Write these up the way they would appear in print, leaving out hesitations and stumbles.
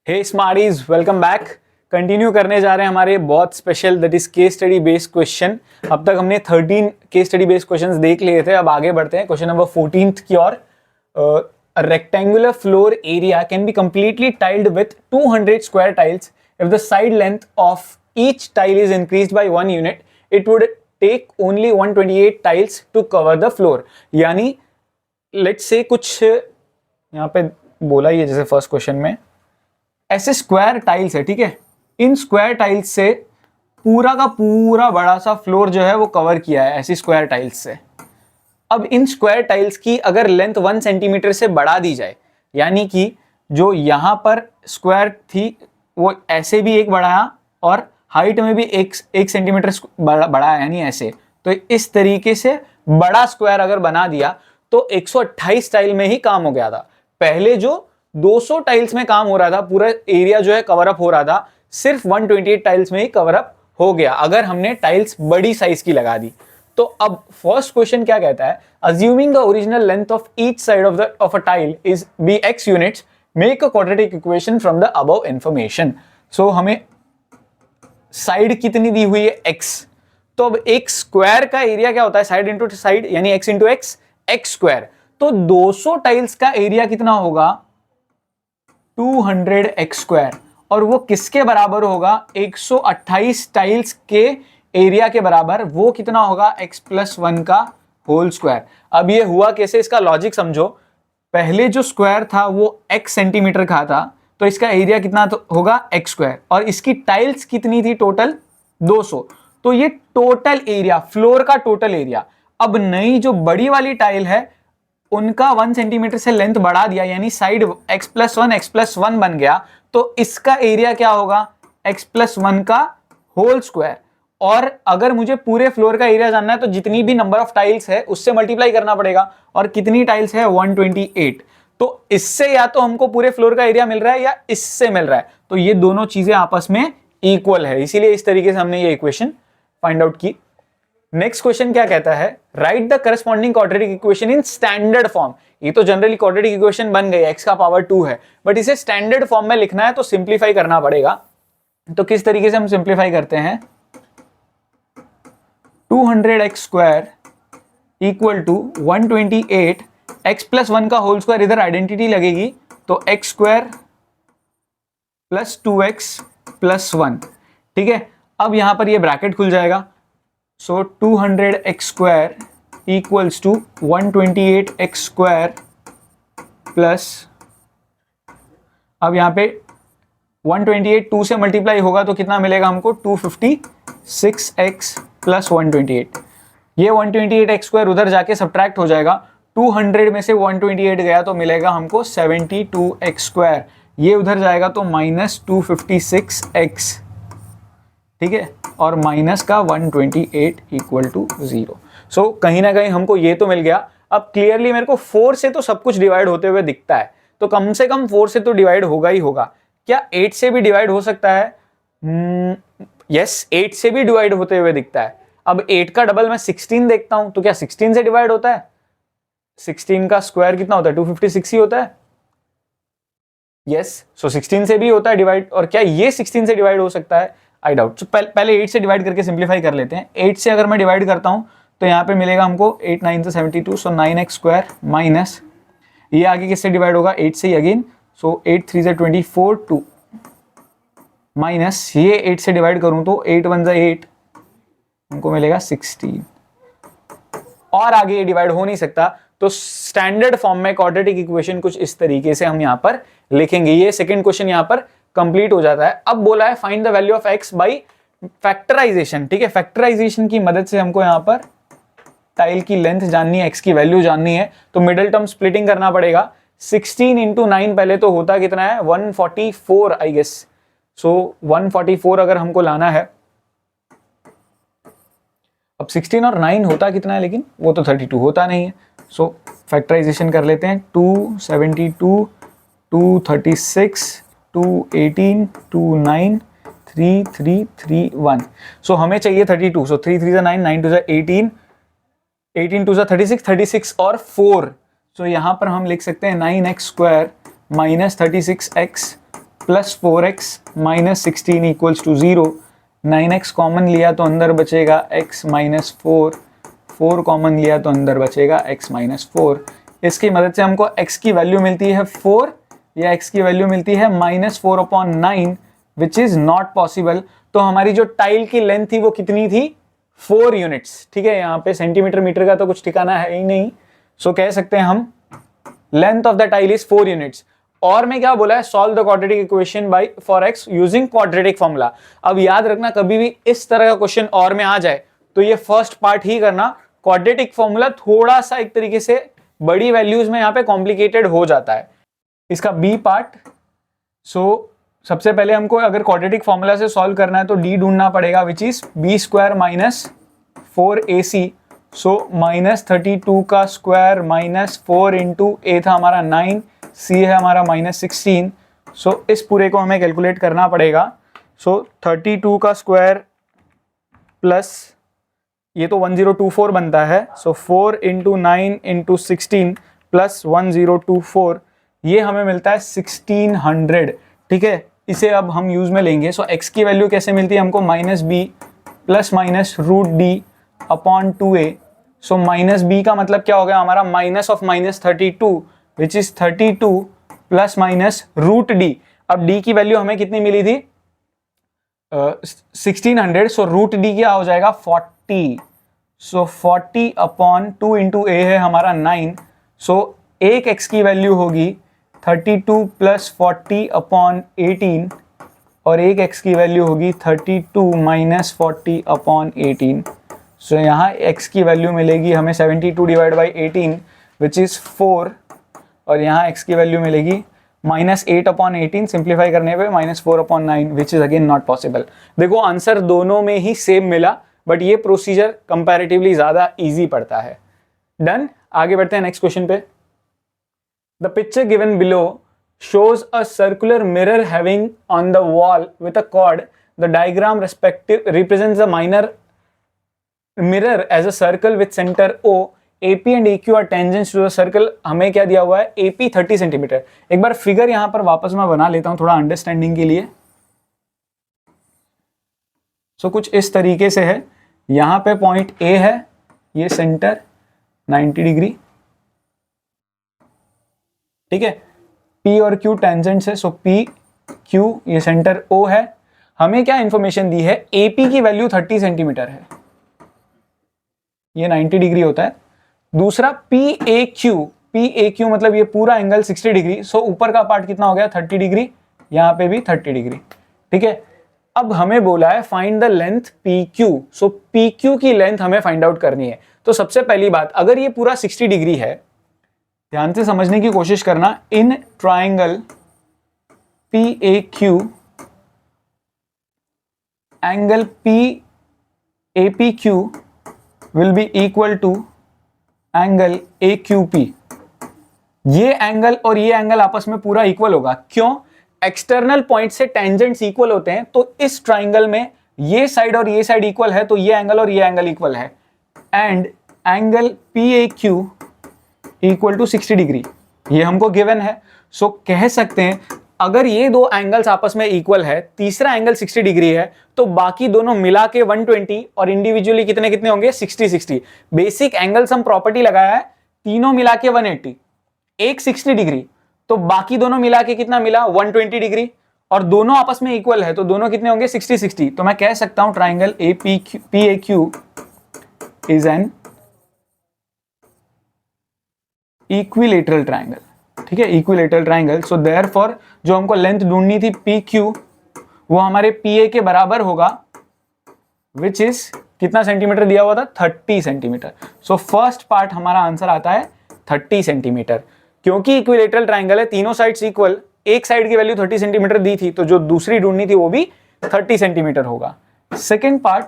हे Smarties, welcome back. Continue करने जा रहे हैं हमारे बहुत special that is case study based question. अब तक हमने 13 केस स्टडी बेस्ड क्वेश्चंस देख लिए थे। अब आगे बढ़ते हैं क्वेश्चन नंबर 14 की ओर। A rectangular floor area can be completely tiled with 200 square tiles. If the side length of each tile is increased by 1 unit, it would take only 128 tiles to cover the floor. यानी let's say कुछ यहाँ पे बोला ही है जैसे first question में, ऐसे square tiles है, ठीक है। इन स्क्वायर टाइल्स से पूरा का पूरा बड़ा सा फ्लोर जो है वो कवर किया है ऐसी स्क्वायर टाइल्स से। अब इन स्क्वायर टाइल्स की अगर लेंथ 1 सेंटीमीटर से बढ़ा दी जाए, यानी कि जो यहाँ पर स्क्वायर थी वो ऐसे भी एक बढ़ाया और हाइट में भी एक सेंटीमीटर बढ़ाया, यानी ऐसे। तो इस तरीके से बड़ा स्क्वायर अगर बना दिया तो 128 टाइल में ही काम हो गया था। पहले जो 200 टाइल्स में काम हो रहा था, पूरा एरिया जो है कवर अप हो रहा था, सिर्फ 128 टाइल्स में ही कवर अप हो गया अगर हमने टाइल्स बड़ी साइज की लगा दी। तो अब फर्स्ट क्वेश्चन क्या कहता है, assuming the original length of each side of a tile is be x units, make a quadratic equation from the above information. So हमें साइड कितनी दी हुई है, x। तो अब एक स्क्वायर का एरिया क्या होता है, साइड इंटू साइड, यानी x into x, x square. तो 200 टाइल्स का एरिया कितना होगा, 200x स्क्वायर, और वो किसके बराबर होगा, 128 टाइल्स के एरिया के बराबर। वो कितना होगा, x प्लस 1 का होल स्क्वायर। अब ये हुआ कैसे, इसका लॉजिक समझो। पहले जो स्क्वायर था वो x सेंटीमीटर का था, तो इसका एरिया कितना तो होगा x स्क्वायर, और इसकी टाइल्स कितनी थी टोटल, 200। तो ये टोटल एरिया, फ्लोर का टोटल एरिया। अब नई जो बड़ी वाली टाइल है उनका 1 सेंटीमीटर से लेंथ बढ़ा दिया, यानी साइड x प्लस 1 बन गया। तो इसका एरिया क्या होगा, x प्लस 1 का होल स्क्वायर। और अगर मुझे पूरे फ्लोर का एरिया जानना है तो जितनी भी नंबर ऑफ टाइल्स है उससे मल्टीप्लाई करना पड़ेगा, और कितनी टाइल्स है, 128। तो इससे या तो हमको पूरे फ्लोर का एरिया मिल रहा है या इससे मिल रहा है, तो ये दोनों चीजें आपस में इक्वल है, इसीलिए इस तरीके से हमने ये इक्वेशन फाइंड आउट की। नेक्स्ट क्वेश्चन क्या कहता है, right the corresponding quadratic equation in standard form. ये तो जनरली क्वाड्रेटिक इक्वेशन बन गई, x का पावर 2 है, बट इसे स्टैंडर्ड फॉर्म में लिखना है तो सिंप्लीफाई करना पड़ेगा। तो किस तरीके से हम सिंप्लीफाई करते हैं, 200x square equal to 128, x plus 1 का होल स्क्वायर, इधर आइडेंटिटी लगेगी तो x square plus 2x plus 1, ठीक है। अब यहां पर ये ब्रैकेट खुल जाएगा, so 200x square equals to 128x square plus, अब यहां पे 128 2 से मल्टीप्लाई होगा तो कितना मिलेगा हमको, 256x प्लस 128। ये 128x स्क्वायर उधर जाके सब्ट्रैक्ट हो जाएगा, 200 में से 128 गया तो मिलेगा हमको 72x स्क्वायर। ये उधर जाएगा तो माइनस 256x, ठीक है, और माइनस का 128 इक्वल टू 0। सो कहीं ना कहीं हमको ये तो मिल गया। अब क्लियरली मेरे को 4 से तो सब कुछ डिवाइड होते हुए दिखता है, तो कम से कम 4 से तो डिवाइड होगा ही होगा। क्या 8 से भी डिवाइड हो सकता है, यस 8 से भी डिवाइड होते हुए दिखता है। अब 8 का डबल मैं 16 देखता हूं, तो क्या 16 से डिवाइड होता है, 16 का स्क्वायर कितना होता है, 256 ही होता है, यस। सो 16 से भी होता है डिवाइड, और क्या ये 16 से डिवाइड हो सकता है, आई डाउट। पहले 8 से डिवाइड करके सिंप्लीफाई कर लेते हैं। 8 से अगर मैं डिवाइड करता हूं तो यहाँ पे मिलेगा हमको 8 9 से 72, सो 9x स्क्वायर माइनस, ये आगे किससे डिवाइड होगा, 8 से ही अगेन, सो 8 3 से 24 2 माइनस, ये 8 से डिवाइड करूं तो 8 1 से 8, हमको मिलेगा 16, और आगे ये डिवाइड हो नहीं सकता। तो स्टैंडर्ड फॉर्म में क्वाड्रेटिक इक्वेशन कुछ इस तरीके से हम यहाँ पर लिखेंगे। ये सेकंड क्वेश्चन यहाँ पर कंप्लीट हो जाता है। अब बोला है find the value of x by factorization, ठीक है। फैक्टराइजेशन की मदद से हमको यहाँ पर टाइल की लेंथ जाननी है, x की वैल्यू जाननी है, तो मिडिल टर्म स्प्लिटिंग करना पड़ेगा। 16 इंटू 9 पहले तो होता कितना है, 144 आई गेस। सो 144 अगर हमको लाना है, अब 16 और 9 होता कितना है, लेकिन वो तो 32 होता नहीं है। सो फैक्टराइजेशन कर लेते हैं, 272 236 218 29 3331। सो हमें चाहिए 32, सो 3 3 9 9 2 18 18 2 36 36 और 4। सो यहाँ पर हम लिख सकते हैं 9x square minus 36x plus 4x minus 16 equals to 0। 9x common लिया तो अंदर बचेगा x माइनस 4, 4 कॉमन लिया तो अंदर बचेगा x माइनस 4। इसकी मदद से हमको x की वैल्यू मिलती है 4 या x की वैल्यू मिलती है -4/9 विच इज नॉट पॉसिबल। तो हमारी जो टाइल की लेंथ थी वो कितनी थी? 4 यूनिट्स। ठीक है, यहाँ पे सेंटीमीटर मीटर का तो कुछ ठिकाना है ही नहीं, सो कह सकते हैं हम length of the tile is 4 units. और मैं क्या बोला है? Solve the quadratic equation by for x using quadratic formula. अब याद रखना, कभी भी इस तरह का क्वेश्चन और में आ जाए तो ये फर्स्ट पार्ट ही करना। क्वाड्रेटिक फॉर्मूला थोड़ा सा एक तरीके से बड़ी वैल्यूज में यहाँ पे कॉम्प्लिकेटेड हो जाता है। इसका बी पार्ट, सो सबसे पहले हमको अगर क्वाड्रेटिक फॉर्मूला से सॉल्व करना है तो d ढूंढना पड़ेगा which is b² minus 4ac। सो -32 का स्क्वायर माइनस 4 इंटू a था हमारा 9, c है हमारा -16। सो इस पूरे को हमें कैलकुलेट करना पड़ेगा। सो 32 का स्क्वायर प्लस ये तो 1024 बनता है। सो 4 इंटू 9 इंटू 16 प्लस 1024, ये हमें मिलता है 1600। ठीक है, इसे अब हम यूज में लेंगे। सो x की वैल्यू कैसे मिलती है हमको? -b plus minus √d upon 2a। सो -b का मतलब क्या हो गया हमारा? Minus of -32 which is 32 plus minus √d। अब d की वैल्यू हमें कितनी मिली थी? 1600। सो √d क्या हो जाएगा? 40। सो 40 अपॉन 2 इंटू a है हमारा 9। सो एक x की वैल्यू होगी 32 प्लस 40 अपॉन 18 और एक x की वैल्यू होगी 32 माइनस 40 अपॉन 18। सो यहाँ x की वैल्यू मिलेगी हमें 72 डिवाइड बाई 18 विच इज़ 4, और यहाँ x की वैल्यू मिलेगी -8 अपॉन 18, सिंप्लीफाई करने पे -4/9 which is again not possible. देखो आंसर दोनों में ही सेम मिला, बट ये प्रोसीजर कंपैरेटिवली ज़्यादा ईजी पड़ता है। डन, आगे बढ़ते हैं नेक्स्ट क्वेश्चन पे। The picture given below shows a circular mirror having on the wall with a cord. The diagram represents the minor mirror as a circle with center O. AP and AQ are tangents to the circle. हमें क्या दिया हुआ है? AP 30 centimetre. एक बार figure यहां पर वापस मैं बना लेता हूं थोड़ा अंडरस्टैंडिंग के लिए। सो कुछ इस तरीके से है, यहां पे पॉइंट A है, ये सेंटर 90 डिग्री। ठीक है, P और Q टेंजेंट्स है। सो P Q ये सेंटर O है। हमें क्या इंफॉर्मेशन दी है? AP की वैल्यू 30 सेंटीमीटर है, ये 90 डिग्री होता है। दूसरा PAQ मतलब ये पूरा एंगल 60 डिग्री। सो ऊपर का पार्ट कितना हो गया? 30 डिग्री, यहाँ पे भी 30 डिग्री। ठीक है, अब हमें बोला है find the length PQ। So PQ की लेंथ हमें फाइंड आउट करनी है। तो सबसे पहली बात, अगर ये पूरा 60 डिग्री है, ध्यान से समझने की कोशिश करना। In triangle PAQ angle PAPQ will be equal to angle AQP। ये एंगल और ये एंगल आपस में पूरा इक्वल होगा। क्यों? एक्सटर्नल पॉइंट से टेंजेंट्स इक्वल होते हैं, तो इस ट्राइंगल में ये साइड और ये साइड इक्वल है, तो ये एंगल और ये एंगल इक्वल है। And angle PAQ equal to 60 degree, ये हमको गिवन है। सो कह सकते हैं अगर ये दो एंगल्स आपस में इक्वल है, तीसरा एंगल 60 डिग्री है, तो बाकी दोनों मिला के 120 और इंडिविजुअली कितने कितने होंगे? 60। बेसिक एंगल्स हम प्रॉपर्टी लगाया है, तीनों मिला के 180, एक 60 डिग्री, तो बाकी दोनों मिला के कितना मिला? 120 डिग्री, और दोनों आपस में इक्वल है, तो दोनों कितने होंगे? 60। तो मैं कह सकता हूं triangle PAQ is an equilateral triangle. ठीक है, इक्विलेटरल ट्राइंगल। सो देयरफॉर जो हमको लेंथ ढूंढनी थी PQ, वो हमारे PA के बराबर होगा, विच इज कितना सेंटीमीटर दिया हुआ था? 30 सेंटीमीटर। सो फर्स्ट पार्ट हमारा आंसर आता है 30 सेंटीमीटर। क्योंकि इक्विलेटरल ट्राइंगल है, तीनों साइड्स इक्वल, एक साइड की वैल्यू 30 सेंटीमीटर दी थी, तो जो दूसरी ढूंढनी थी वो भी 30 सेंटीमीटर होगा। सेकेंड पार्ट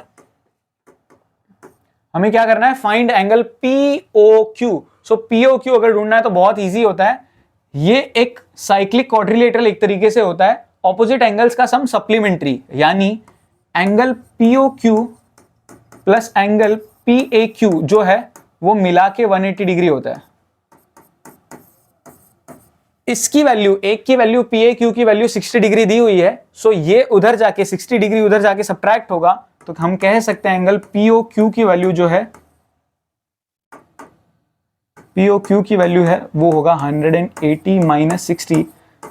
हमें क्या करना है? Find angle POQ। सो POQ अगर ढूंढना है तो बहुत इजी होता है, ये एक साइक्लिक क्वाड्रिलेटरल एक तरीके से होता है, ऑपोजिट एंगल्स का सम सप्लीमेंट्री, यानी angle POQ plus angle PAQ जो है वो मिला के 180 डिग्री होता है। इसकी वैल्यू, एक की वैल्यू पी ए क्यू की वैल्यू 60 डिग्री दी हुई है, सो ये उधर जाके 60 डिग्री उधर जाके सब्ट्रैक्ट होगा, तो हम कह सकते हैं एंगल पी ओ क्यू की वैल्यू जो है, पी ओ क्यू की वैल्यू है वो होगा 180 माइनस 60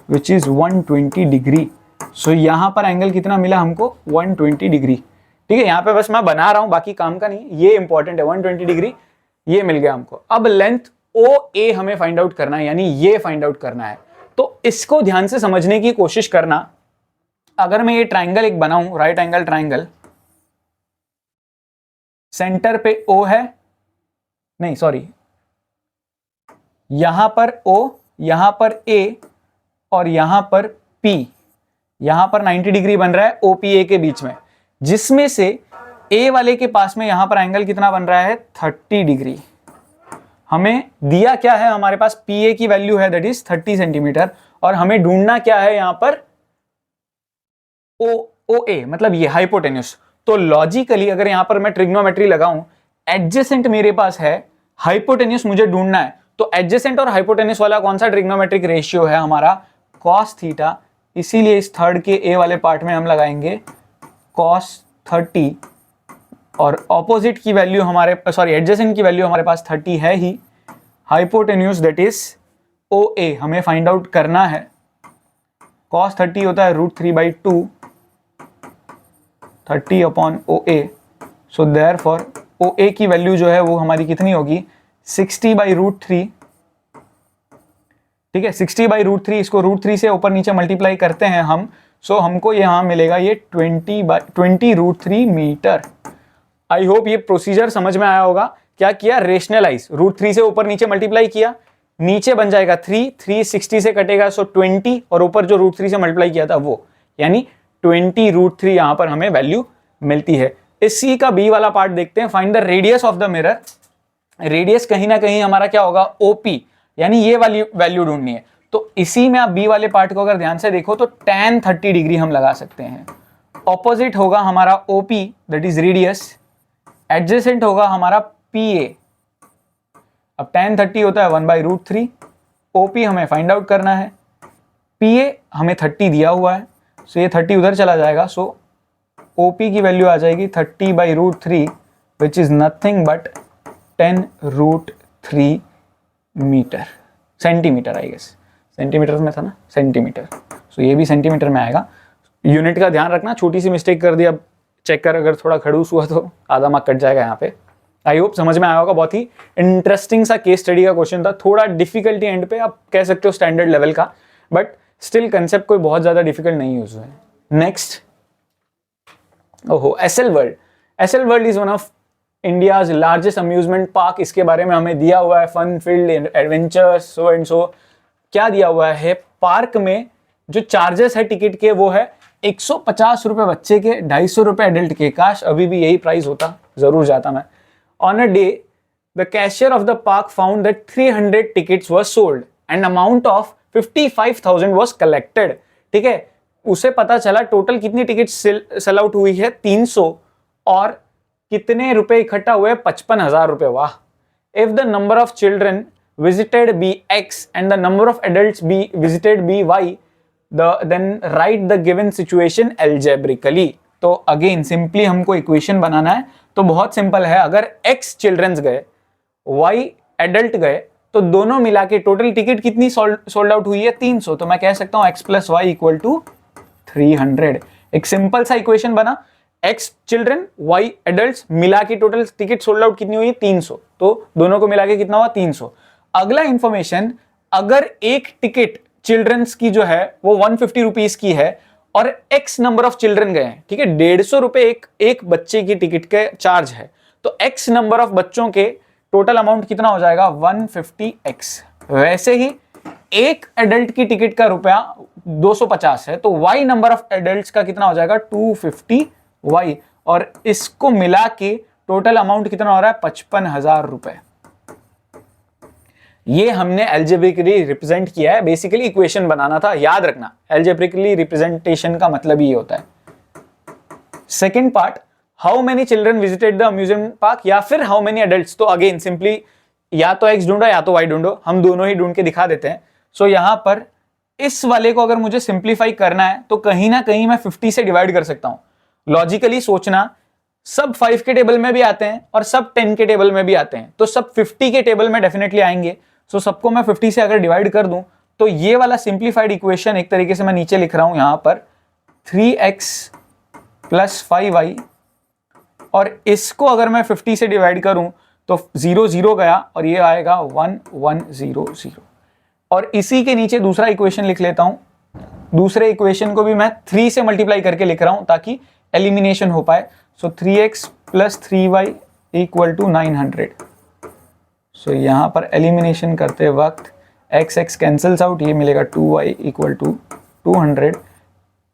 विच इज 120 डिग्री। सो यहां पर एंगल कितना मिला हमको, 120 डिग्री। ठीक है, यहां पे बस मैं बना रहा हूं, बाकी काम का नहीं, ये इंपॉर्टेंट है, 120 डिग्री ये मिल गया हमको। अब लेंथ ओ ए हमें फाइंड आउट करना है, यानी ये फाइंड आउट करना है। तो इसको ध्यान से समझने की कोशिश करना। अगर मैं ये ट्राइंगल एक बनाऊं, राइट एंगल ट्राइंगल, सेंटर पे ओ है, नहीं सॉरी, यहां पर ओ, यहां पर ए और यहां पर पी, यहां पर 90 डिग्री बन रहा है ओ पी ए के बीच में, जिसमें से ए वाले के पास में यहां पर एंगल कितना बन रहा है, 30 डिग्री। हमें दिया क्या है, हमारे पास पी ए की वैल्यू है दैट इज 30 सेंटीमीटर, और हमें ढूंढना क्या है यहां पर, ओ ए, मतलब ये हाइपोटेन्यूस। तो लॉजिकली अगर यहां पर मैं ट्रिग्नोमेट्री लगाऊं, एडजेसेंट मेरे पास है, हाइपोटेन्यूस मुझे ढूंढना है, तो एडजेसेंट और हाइपोटेन्यूस वाला कौन सा ट्रिग्नोमेट्रिक रेशियो है हमारा, कॉस थीटा। इसीलिए इस थर्ड के ए वाले पार्ट में हम लगाएंगे कॉस 30, और ऑपोजिट की वैल्यू हमारे, सॉरी एडजेसेंट की वैल्यू हमारे पास 30 है ही, हाइपोटेन्यूस दैट इज ओ ए हमें फाइंड आउट करना है। कॉस 30 होता है √3/2, 30 अपॉन ओ ए। सो देयरफॉर ओ ए की वैल्यू जो है वो हमारी कितनी होगी, 60/√3। ठीक है, 60/√3, इसको √3 से ऊपर नीचे मल्टीप्लाई करते हैं हम, सो हमको यहां मिलेगा ये 20/√3 मीटर। आई होप ये प्रोसीजर समझ में आया होगा। क्या किया, रेशनलाइज, √3 से ऊपर नीचे मल्टीप्लाई किया, नीचे बन जाएगा 3 60 से कटेगा, सो 20, और ऊपर जो √3 से मल्टीप्लाई किया था वो, यानी 20√3 यहां पर हमें वैल्यू मिलती है। इसी का बी वाला पार्ट देखते हैं, find the radius of the mirror. Radius कहीं ना कहीं हमारा क्या होगा, ओपी, यानी ये वाली वैल्यू ढूंढनी है। तो इसी में आप बी वाले पार्ट को अगर ध्यान से देखो तो tan 30 डिग्री हम लगा सकते हैं। ऑपोजिट होगा हमारा OP that is radius, adjacent होगा हमारा पी ए। अब tan 30 होता है 1/√3, ओपी हमें फाइंड आउट करना है, पी ए हमें 30 दिया हुआ है, सो ये 30 उधर चला जाएगा, सो ओपी की वैल्यू आ जाएगी 30/√3 which is nothing but 10√3 metre, centimetre, I guess centimetre में था ना, सेंटीमीटर, सो ये भी सेंटीमीटर में आएगा। यूनिट का ध्यान रखना, छोटी सी मिस्टेक कर दी, अब चेक कर, अगर थोड़ा खड़ूस हुआ तो आधा मार्क कट जाएगा यहाँ पे। आई होप समझ में आया होगा। बहुत ही इंटरेस्टिंग सा केस स्टडी का क्वेश्चन था, थोड़ा डिफिकल्टी एंड पे, आप कह सकते हो स्टैंडर्ड लेवल का, बट स्टिल कंसेप्ट कोई बहुत ज्यादा डिफिकल्ट नहीं यूज हुआ है। नेक्स्ट, ओहो, SL world. SL world is one of India's largest amusement park. इसके बारे में हमें दिया हुआ है fun field adventures so and so. क्या दिया हुआ है, पार्क में जो चार्जेस है टिकट के वो है 150 रुपए बच्चे के, 250 रुपए एडल्ट के। काश अभी भी यही प्राइस होता, जरूर जाता मैं। On a day the cashier of the park found that 300 tickets were sold and amount of 55,000 was collected. ठीक है, उसे पता चला टोटल कितनी टिकट सेल आउट हुई है, 300, और कितने रुपए इकट्ठा हुए, 55,000 रुपए। वाह। If the number of children visited be x and the number of adults be visited be y, then write the given situation algebraically। तो अगेन सिंपली हमको इक्वेशन बनाना है, तो बहुत सिंपल है। अगर x चिल्ड्रंस गए, y एडल्ट गए, तो दोनों मिला के टोटल टिकट कितनी सोल्ड आउट हुई है, 300। तो मैं कह सकता हूं x + y = 300। एक सिंपल सा इक्वेशन बना, x चिल्ड्रन y एडल्ट्स मिला के टोटल टिकट सोल्ड आउट कितनी हुई, 300। तो दोनों को मिला के कितना हुआ, 300। अगला इंफॉर्मेशन, अगर एक टिकट चिल्ड्रंस की जो है वो 150 रुपीज की है और x नंबर ऑफ चिल्ड्रन गए हैं, ठीक है, 150 रुपए एक बच्चे की टिकट के चार्ज है, तो x नंबर ऑफ बच्चों के टोटल अमाउंट कितना हो जाएगा, 150x। वैसे ही एक एडल्ट की टिकट का रुपया 250 है, तो y नंबर ऑफ एडल्ट्स का कितना हो जाएगा, 250y, और इसको मिला के टोटल अमाउंट कितना हो रहा है, 55,000 रुपए। ये हमने एल्जेब्रिकली रिप्रेजेंट किया है। बेसिकली इक्वेशन बनाना था, याद रखना एल्जेब्रिकली रिप्रेजेंटेशन का मतलब ये होता है। Second part, how many children visited the amusement park, या फिर हाउ मेनी एडल्ट्स। तो अगेन सिंपली या तो x ढूंढो या तो y ढूंढो, हम दोनों ही ढूंढ के दिखा देते हैं। सो यहाँ पर इस वाले को अगर मुझे सिंप्लीफाई करना है तो कहीं ना कहीं मैं 50 से डिवाइड कर सकता हूं। लॉजिकली सोचना, सब 5 के टेबल में भी आते हैं और सब 10 के टेबल में भी आते हैं, तो सब 50 के टेबल में डेफिनेटली आएंगे। सो सबको मैं 50 से अगर डिवाइड कर दूं तो ये वाला सिंप्लीफाइड इक्वेशन एक तरीके से मैं नीचे लिख रहा हूं यहां पर 3x प्लस 5y, और इसको अगर मैं 50 से डिवाइड करूं तो 0 0 गया और ये आएगा 1 1 0 0। और इसी के नीचे दूसरा इक्वेशन लिख लेता हूं। दूसरे इक्वेशन को भी मैं 3 से मल्टीप्लाई करके लिख रहा हूं ताकि एलिमिनेशन हो पाए। So 3x plus 3y equal to 900। So यहां पर एलिमिनेशन करते वक्त x x कैंसल्स आउट, ये मिलेगा 2y equal to 200,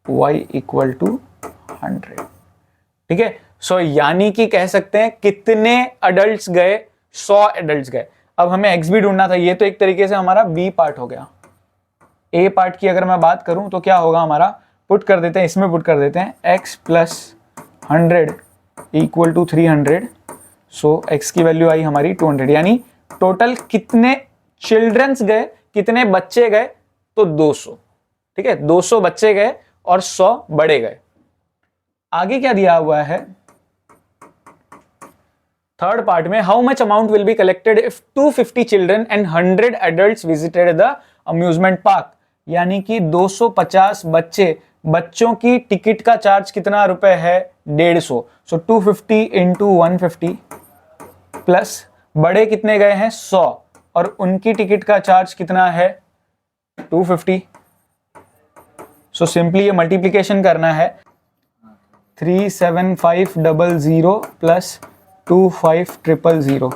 y equal to 100। ठीक है, सो यानी कि कह सकते हैं कितने अडल्ट्स गए, 100 अडल्ट्स गए। अब हमें x भी ढूंढना था, ये तो एक तरीके से हमारा b पार्ट हो गया। a पार्ट की अगर मैं बात करूं तो क्या होगा हमारा, पुट कर देते हैं, इसमें पुट कर देते हैं x plus 100 equal to 300। So x की वैल्यू आई हमारी 200, यानी टोटल कितने चिल्ड्रंस गए, कितने बच्चे गए, तो 200। ठीक है, 200 बच्चे गए और 100 बड़े गए। आगे क्या दिया हुआ है थर्ड पार्ट में, how much amount will be collected if 250 children and 100 adults visited the amusement park. यानी कि 250 बच्चों की टिकट का चार्ज कितना रुपए है, 150। सो 250 इंटू 150 प्लस बड़े कितने गए हैं, 100, और उनकी टिकट का चार्ज कितना है, 250। सो सिंपली ये मल्टीप्लीकेशन करना है, 37500 प्लस 25000।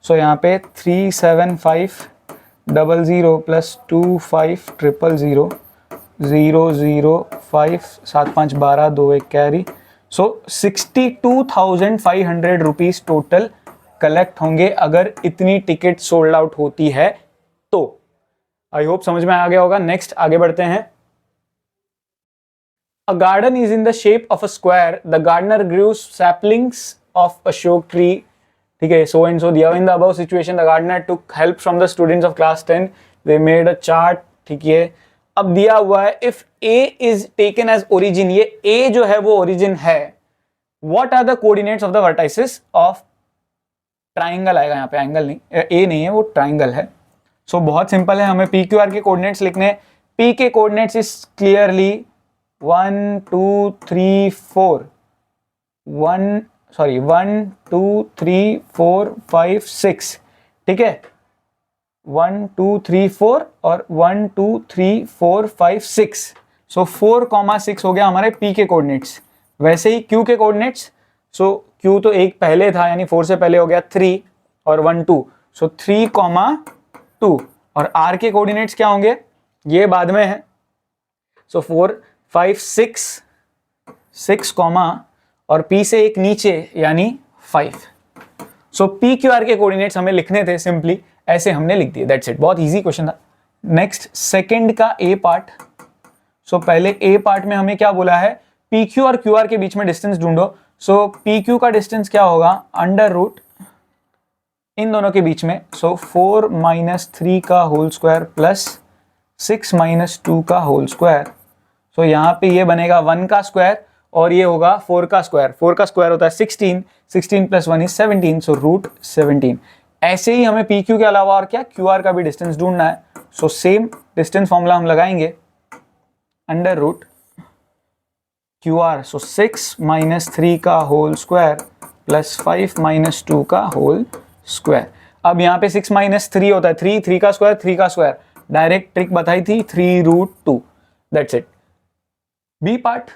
सो यहाँ पे 37500 प्लस 25000, 0 0 5 7 5 12 2 1 कैरी। सो 62,500 रुपीज टोटल कलेक्ट होंगे अगर इतनी टिकट सोल्ड आउट होती है तो। आई होप समझ में आ गया होगा। नेक्स्ट आगे बढ़ते हैं। A garden is in the shape of a square. The gardener grew saplings of ashok tree. ठीक है, so and so दिया हुआ। In the above situation, the gardener took help from the students of class 10. They made a chart. ठीक है, अब दिया हुआ है if A is taken as origin, ये A जो है वो origin है, what are the coordinates of the vertices of triangle आएगा यहाँ पे, एंगल नहीं, A नहीं है वो ट्राइंगल है। so बहुत सिंपल है, हमें PQR के कोऑर्डिनेट्स लिखने। P के कोऑर्डिनेट्स इज क्लियरली 1 2 3 4 1 2 3 4 5 6। ठीक है, 1 2 3 4 और 1 2 3 4 5 6। सो 4,6 हो गया हमारे P के कोऑर्डिनेट्स। वैसे ही Q के कोऑर्डिनेट्स, सो Q तो एक पहले था यानी 4 से पहले हो गया 3 और 1 2, सो 3,2। और R के कोऑर्डिनेट्स क्या होंगे, ये बाद में है। सो 4 5 6 कॉमा और P से एक नीचे यानी 5। सो PQR के कोऑर्डिनेट्स हमें लिखने थे, सिंपली ऐसे हमने लिख दिए, दैट्स इट। बहुत इजी क्वेश्चन था। नेक्स्ट सेकंड का A पार्ट। सो पहले A पार्ट में हमें क्या बोला है, PQ और QR के बीच में डिस्टेंस ढूंढो। सो PQ का डिस्टेंस क्या होगा, अंडर रूट इन दोनों के बीच में। सो 4 - 3 का होल स्क्वायर प्लस 6 - 2 का होल स्क्वायर। सो यहाँ पे ये बनेगा 1 का स्क्वायर और ये होगा 4 का स्क्वायर। 4 का स्क्वायर होता है 16, 16 + 1 = 17, सो √17। ऐसे ही हमें PQ के अलावा और क्या, QR का भी डिस्टेंस ढूंढना है। सो सेम डिस्टेंस फॉर्मूला हम लगाएंगे, अंडर रूट QR, सो 6 - 3 का होल स्क्वायर प्लस 5 - 2 का होल स्क्वायर। अब यहाँ पे 6 - 3 होता है 3, 3 का स्क्वायर, 3 का स्क्वायर। डायरेक्ट ट्रिक बताई थी, 3√2, दैट्स इट। बी पार्ट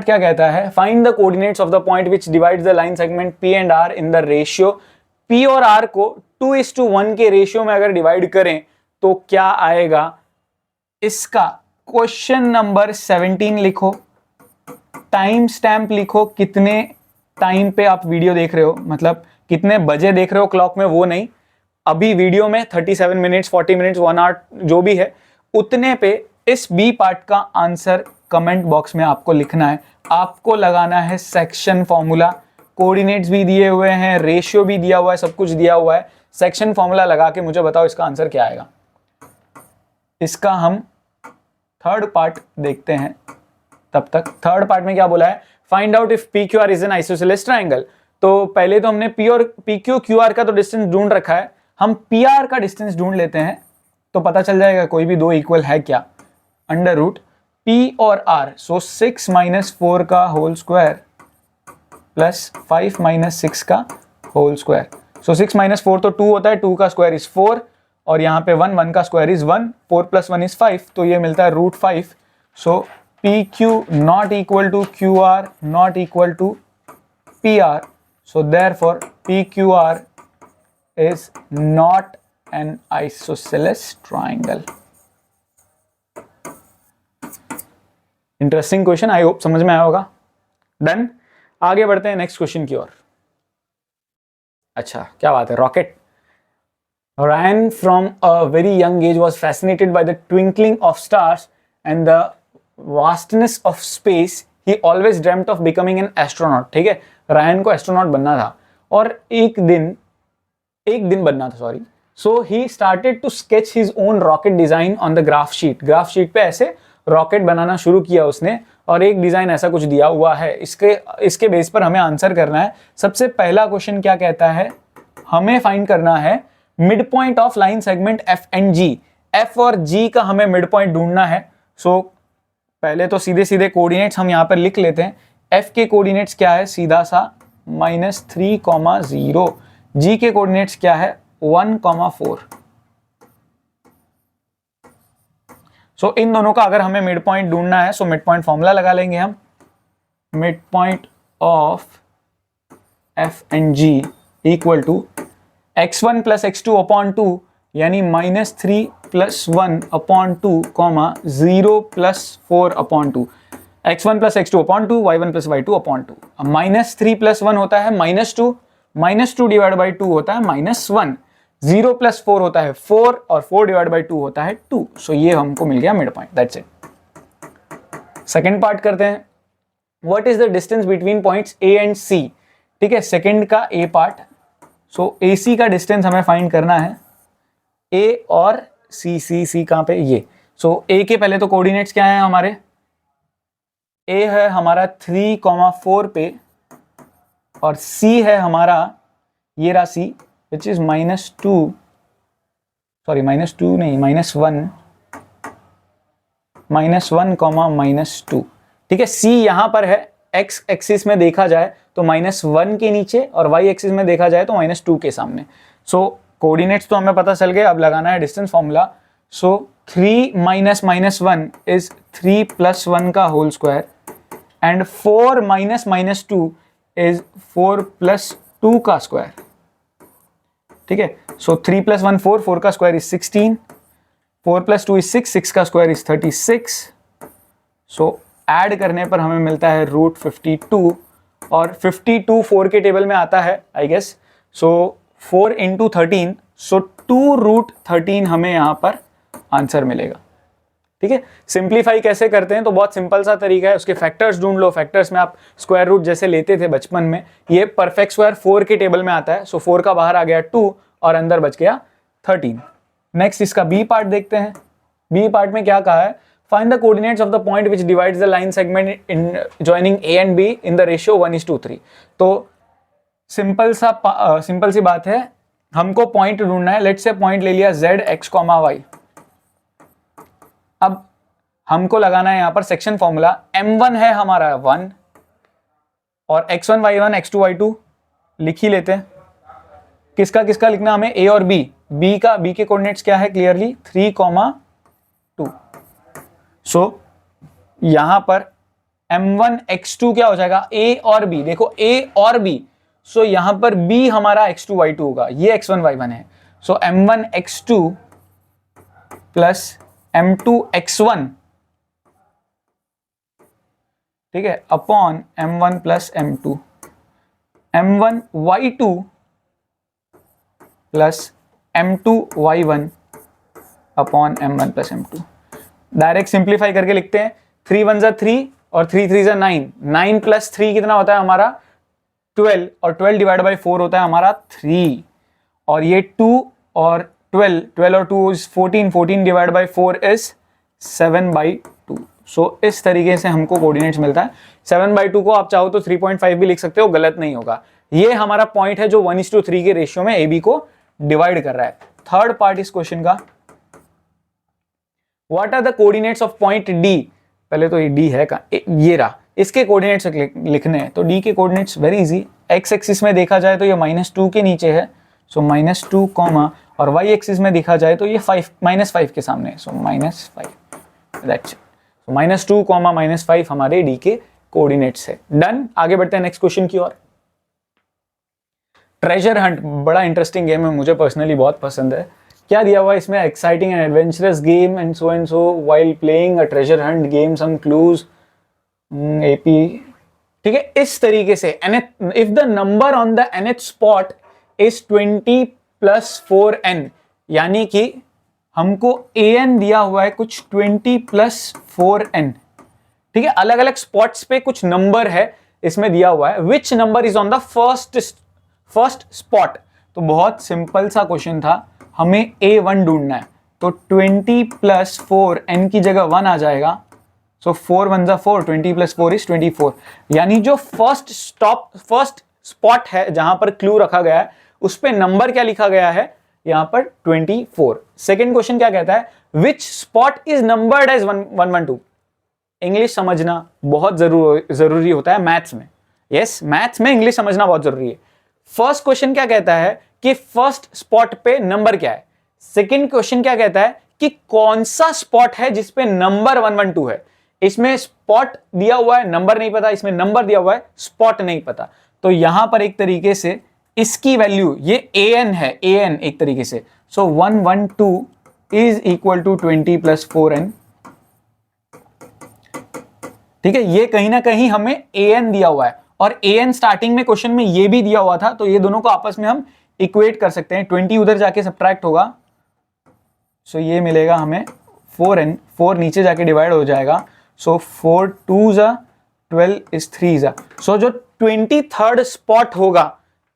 क्या कहता है, find the coordinates of the point which divides the line segment P and R in the ratio. P और R को 2:1 के रेशियो में अगर डिवाइड करें तो क्या आएगा। इसका क्वेश्चन नंबर 17 लिखो, टाइम स्टैम्प लिखो, कितने टाइम पे आप वीडियो देख रहे हो, मतलब कितने बजे देख रहे हो क्लॉक में, वो नहीं, अभी वीडियो में 37 मिनट्स 40 मिनट्स 1 आवर जो भी है उतने पे इस बी पार्ट का आंसर कमेंट बॉक्स में आपको लिखना है। आपको लगाना है सेक्शन फॉर्मूला, कोऑर्डिनेट्स भी दिए हुए हैं, रेशियो भी दिया हुआ है, सब कुछ दिया हुआ है। सेक्शन फॉर्मूला लगा के मुझे बताओ इसका आंसर क्या आएगा। इसका हम थर्ड पार्ट देखते हैं। तब तक थर्ड पार्ट में क्या बोला है, find out if P Q R is an isosceles triangle. तो पहले तो हमने पी और पी क्यू क्यू आर का तो डिस्टेंस ढूंढ रखा है, हम पी आर का डिस्टेंस ढूंढ लेते हैं तो पता चल जाएगा कोई भी दो इक्वल है क्या। अंडर रूट पी और आर, सो 6 माइनस 4 का होल स्क्वायर प्लस 5 माइनस 6 का होल स्क्वायर। सो 6 माइनस 4 तो 2 होता है, 2 का स्क्वायर इज 4 और यहाँ पे 1, 1 का स्क्वायर इज 1, 4 प्लस 1 इज 5, तो ये मिलता है root 5। So P Q not equal to Q R not equal to P R, so therefore P Q R is not an isosceles triangle. Interesting question, I hope समझ में आया होगा। Done, आगे बढ़ते हैं नेक्स्ट क्वेश्चन की ओर। अच्छा क्या बात है, rocket. Ryan from a very young age was fascinated by the twinkling of stars and the vastness of space. He always dreamt of becoming an astronaut. ठीक है, रायन को एस्ट्रोनॉट बनना था और एक दिन बनना था, sorry. So he started to sketch his own rocket design on the graph sheet. Graph sheet पे ऐसे रॉकेट बनाना शुरू किया उसने और एक डिजाइन ऐसा कुछ दिया हुआ है। इसके बेस पर हमें आंसर करना है। सबसे पहला क्वेश्चन क्या कहता है, हमें फाइंड करना है mid point of line segment F and G. F और जी का हमें मिड पॉइंट ढूंढना है। सो पहले तो सीधे सीधे कोऑर्डिनेट्स हम यहां पर लिख लेते हैं। एफ के कोऑर्डिनेट्स क्या है, सीधा सा -3,0। जी के कोऑर्डिनेट्स क्या है, 1,4। सो इन दोनों का अगर हमें मिड पॉइंट ढूंढना है, सो मिड पॉइंट फॉर्मूला लगा लेंगे हम। Mid point of F and G equal to x1 plus x2 upon 2 यानी -3 plus 1 upon 2 comma 0 plus 4 upon 2। x1 plus x2 upon 2, y1 plus y2 upon 2। अब -3 plus 1 होता है -2, -2 divide by 2 होता है -1, 0 plus 4 होता है 4 और 4 डिवाइड बाई 2 होता है 2। सो ये हमको मिल गया mid point, that's it. Second part करते हैं, what is the distance between points A and C. ठीक है, सेकेंड का ए पार्ट। सो ए सी का डिस्टेंस हमें फाइंड करना है, ए और सी कहाँ पे, ये। सो ए के पहले तो कोऑर्डिनेट्स क्या है हमारे, ए है हमारा 3,4 पे और सी है हमारा ये रहा सी विच इज -2, सॉरी -2 नहीं, -1, -1, -2। ठीक है, सी यहां पर है, एक्स एक्सिस में देखा जाए तो -1 के नीचे और वाई एक्सिस में देखा जाए तो -2 के सामने। सो कोऑर्डिनेट्स तो हमें पता चल गए, अब लगाना है distance formula. So 3 minus -1 is 3 plus 1 का whole square and 4 minus -2 is 4 plus 2 का स्क्वायर। ठीक है, सो 3 प्लस 1 4, 4 का स्क्वायर इज 16, 4 प्लस 2 इज 6, 6 का स्क्वायर इज 36। सो ऐड करने पर हमें मिलता है रूट 52 और 52 4 के टेबल में आता है I guess. So 4 into 13, so 2 root 13 हमें यहां पर आंसर मिलेगा। ठीक है, सिंप्लीफाई कैसे करते हैं, तो बहुत सिंपल सा तरीका है, उसके फैक्टर्स ढूंढ लो। फैक्टर्स में आप स्क्वायर रूट जैसे लेते थे बचपन में, ये परफेक्ट स्क्वायर 4 के टेबल में आता है। सो 4 का बाहर आ गया 2 और अंदर बच गया 13। नेक्स्ट इसका बी पार्ट देखते हैं। बी पार्ट में क्या कहा है, find the coordinates of the point which divides the line segment in joining A and B in the ratio 1:3। तो सिंपल सी बात है, हमको पॉइंट ढूंढना है। लेट्स से पॉइंट ले लिया z x, y। अब हमको लगाना है यहां पर सेक्शन फॉर्मूला। m1 है हमारा 1 और x1 y1 x2 y2 लिख ही लेते हैं। किसका किसका लिखना हमें, a और b। b के कोऑर्डिनेट्स क्या है, क्लियरली 3,2। सो यहां पर m1 x2 क्या हो जाएगा, a और b। देखो a और b, सो यहां पर b हमारा x2 y2 होगा, ये x1 y1 है। सो m1 x2 plus m2 x1, ठीक है, upon m1 plus m2, m1 y2 plus m2 y1 upon m1 plus m2। Direct simplify करके लिखते हैं, 3 1 जा 3 और 3 3 जा 9, 9 प्लस 3 कितना होता है हमारा 12 और 12 डिवाइड बाई 4 होता है हमारा 3 और ये 2 और 12, 12 और 2 इज 14, 14 डिवाइड बाई 4 इज 7/2। सो इस तरीके से हमको कोऑर्डिनेट्स मिलता है। 7/2 को आप चाहो तो 3.5 भी लिख सकते हो, गलत नहीं होगा। ये हमारा पॉइंट है जो 1:3 के रेशियो में AB को डिवाइड कर रहा है। थर्ड पार्ट इस क्वेश्चन का, what are the coordinates of point D। पहले तो ये D है का, ये रहा, इसके कोऑर्डिनेट्स लिखने हैं। तो D के coordinates very easy. X axis में देखा जाए तो ये -2 के नीचे है, सो -2 कॉमा, और वाई एक्सिस में देखा जाए तो ये -5 के सामने है, सो -5। That's it. सो -2 कॉमा -5 हमारे D के कोऑर्डिनेट्स है। डन। आगे बढ़ते हैं नेक्स्ट क्वेश्चन की ओर। ट्रेजर हंट बड़ा इंटरेस्टिंग गेम है, मुझे पर्सनली बहुत पसंद है। क्या दिया हुआ है इसमें? Exciting and adventurous game and so while playing a treasure hunt game, some clues, AP. ठीक है, इस तरीके से if the number on the nth spot is 20 + 4n, यानी कि हमको an दिया हुआ है कुछ 20 + 4n। ठीक है, अलग अलग स्पॉट्स पे कुछ नंबर है इसमें दिया हुआ है। Which number is on the first spot. तो बहुत सिंपल सा क्वेश्चन था, हमें A1 ढूंढना है। तो 20 + 4 n की जगह 1 आ जाएगा, सो 4 1 = 4, 20 + 4 इज 24। यानी जो फर्स्ट स्पॉट है जहां पर क्लू रखा गया है उस पे नंबर क्या लिखा गया है, यहां पर 24। सेकेंड क्वेश्चन क्या कहता है, which spot is numbered as 112। English समझना बहुत जरूरी होता है मैथ्स में। यस, मैथ्स में इंग्लिश समझना बहुत जरूरी है। फर्स्ट क्वेश्चन क्या कहता है कि फर्स्ट स्पॉट पे नंबर क्या है। सेकेंड क्वेश्चन क्या कहता है कि कौन सा स्पॉट है जिसपे नंबर 112 है। इसमें स्पॉट दिया हुआ है, नंबर नहीं पता, इसमें नंबर दिया हुआ है, स्पॉट नहीं पता। तो यहां पर एक तरीके से इसकी वैल्यू ये an है, an एक तरीके से। सो 112 इज इक्वल टू 20 + 4n। ठीक है, ये कहीं ना कहीं हमें an दिया हुआ है, और an स्टार्टिंग में क्वेश्चन में ये भी दिया हुआ था, तो ये दोनों को आपस में हम इक्वेट कर सकते हैं। 20 उधर जाके सब्ट्रैक्ट होगा, सो ये मिलेगा हमें 4n, 4 नीचे जाके डिवाइड हो जाएगा, सो 4 2 = 12 इज 3 = सो जो 23rd स्पॉट होगा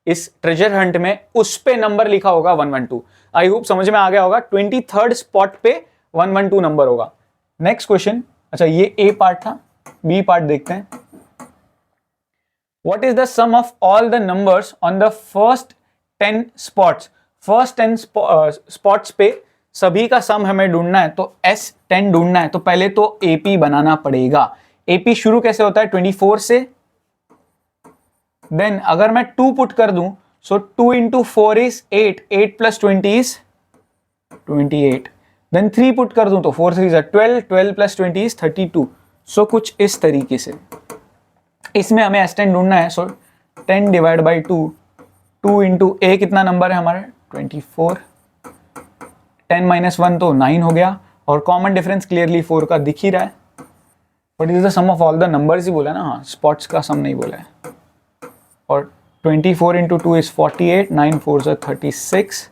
इस ट्रेजर हंट में उस पे नंबर लिखा होगा 112। आई होप समझ में आ गया होगा, 23rd स्पॉट पे 112 नंबर होगा। नेक्स्ट क्वेश्चन, अच्छा ये ए पार्ट था, बी पार्ट देखते हैं। What is the sum of all the numbers on the first 10 spots? First 10 spots पे सभी का सम हमें ढूंढना है, तो S10 ढूंढना है। तो पहले तो AP बनाना पड़ेगा। AP शुरू कैसे होता है? 24 से। देन अगर मैं 2 पुट कर दूं, सो 2 × 4 इज 8, 8 + 20 इज 28। देन 3 पुट कर दूं तो 4 3 = 12, 12 + 20 इज 32। सो कुछ इस तरीके से इसमें हमें S10 ढूंढना है। सो 10 डिवाइड बाई 2, 2 × A कितना नंबर है हमारा? 24। 10 - 1 तो 9 हो गया, और कॉमन डिफरेंस क्लियरली 4 का दिख ही रहा है। What is the sum of all the numbers ही बोला ना, हाँ, स्पॉट्स का सम नहीं बोला है। और 24 × 2 इज 48, 9 4 = 36।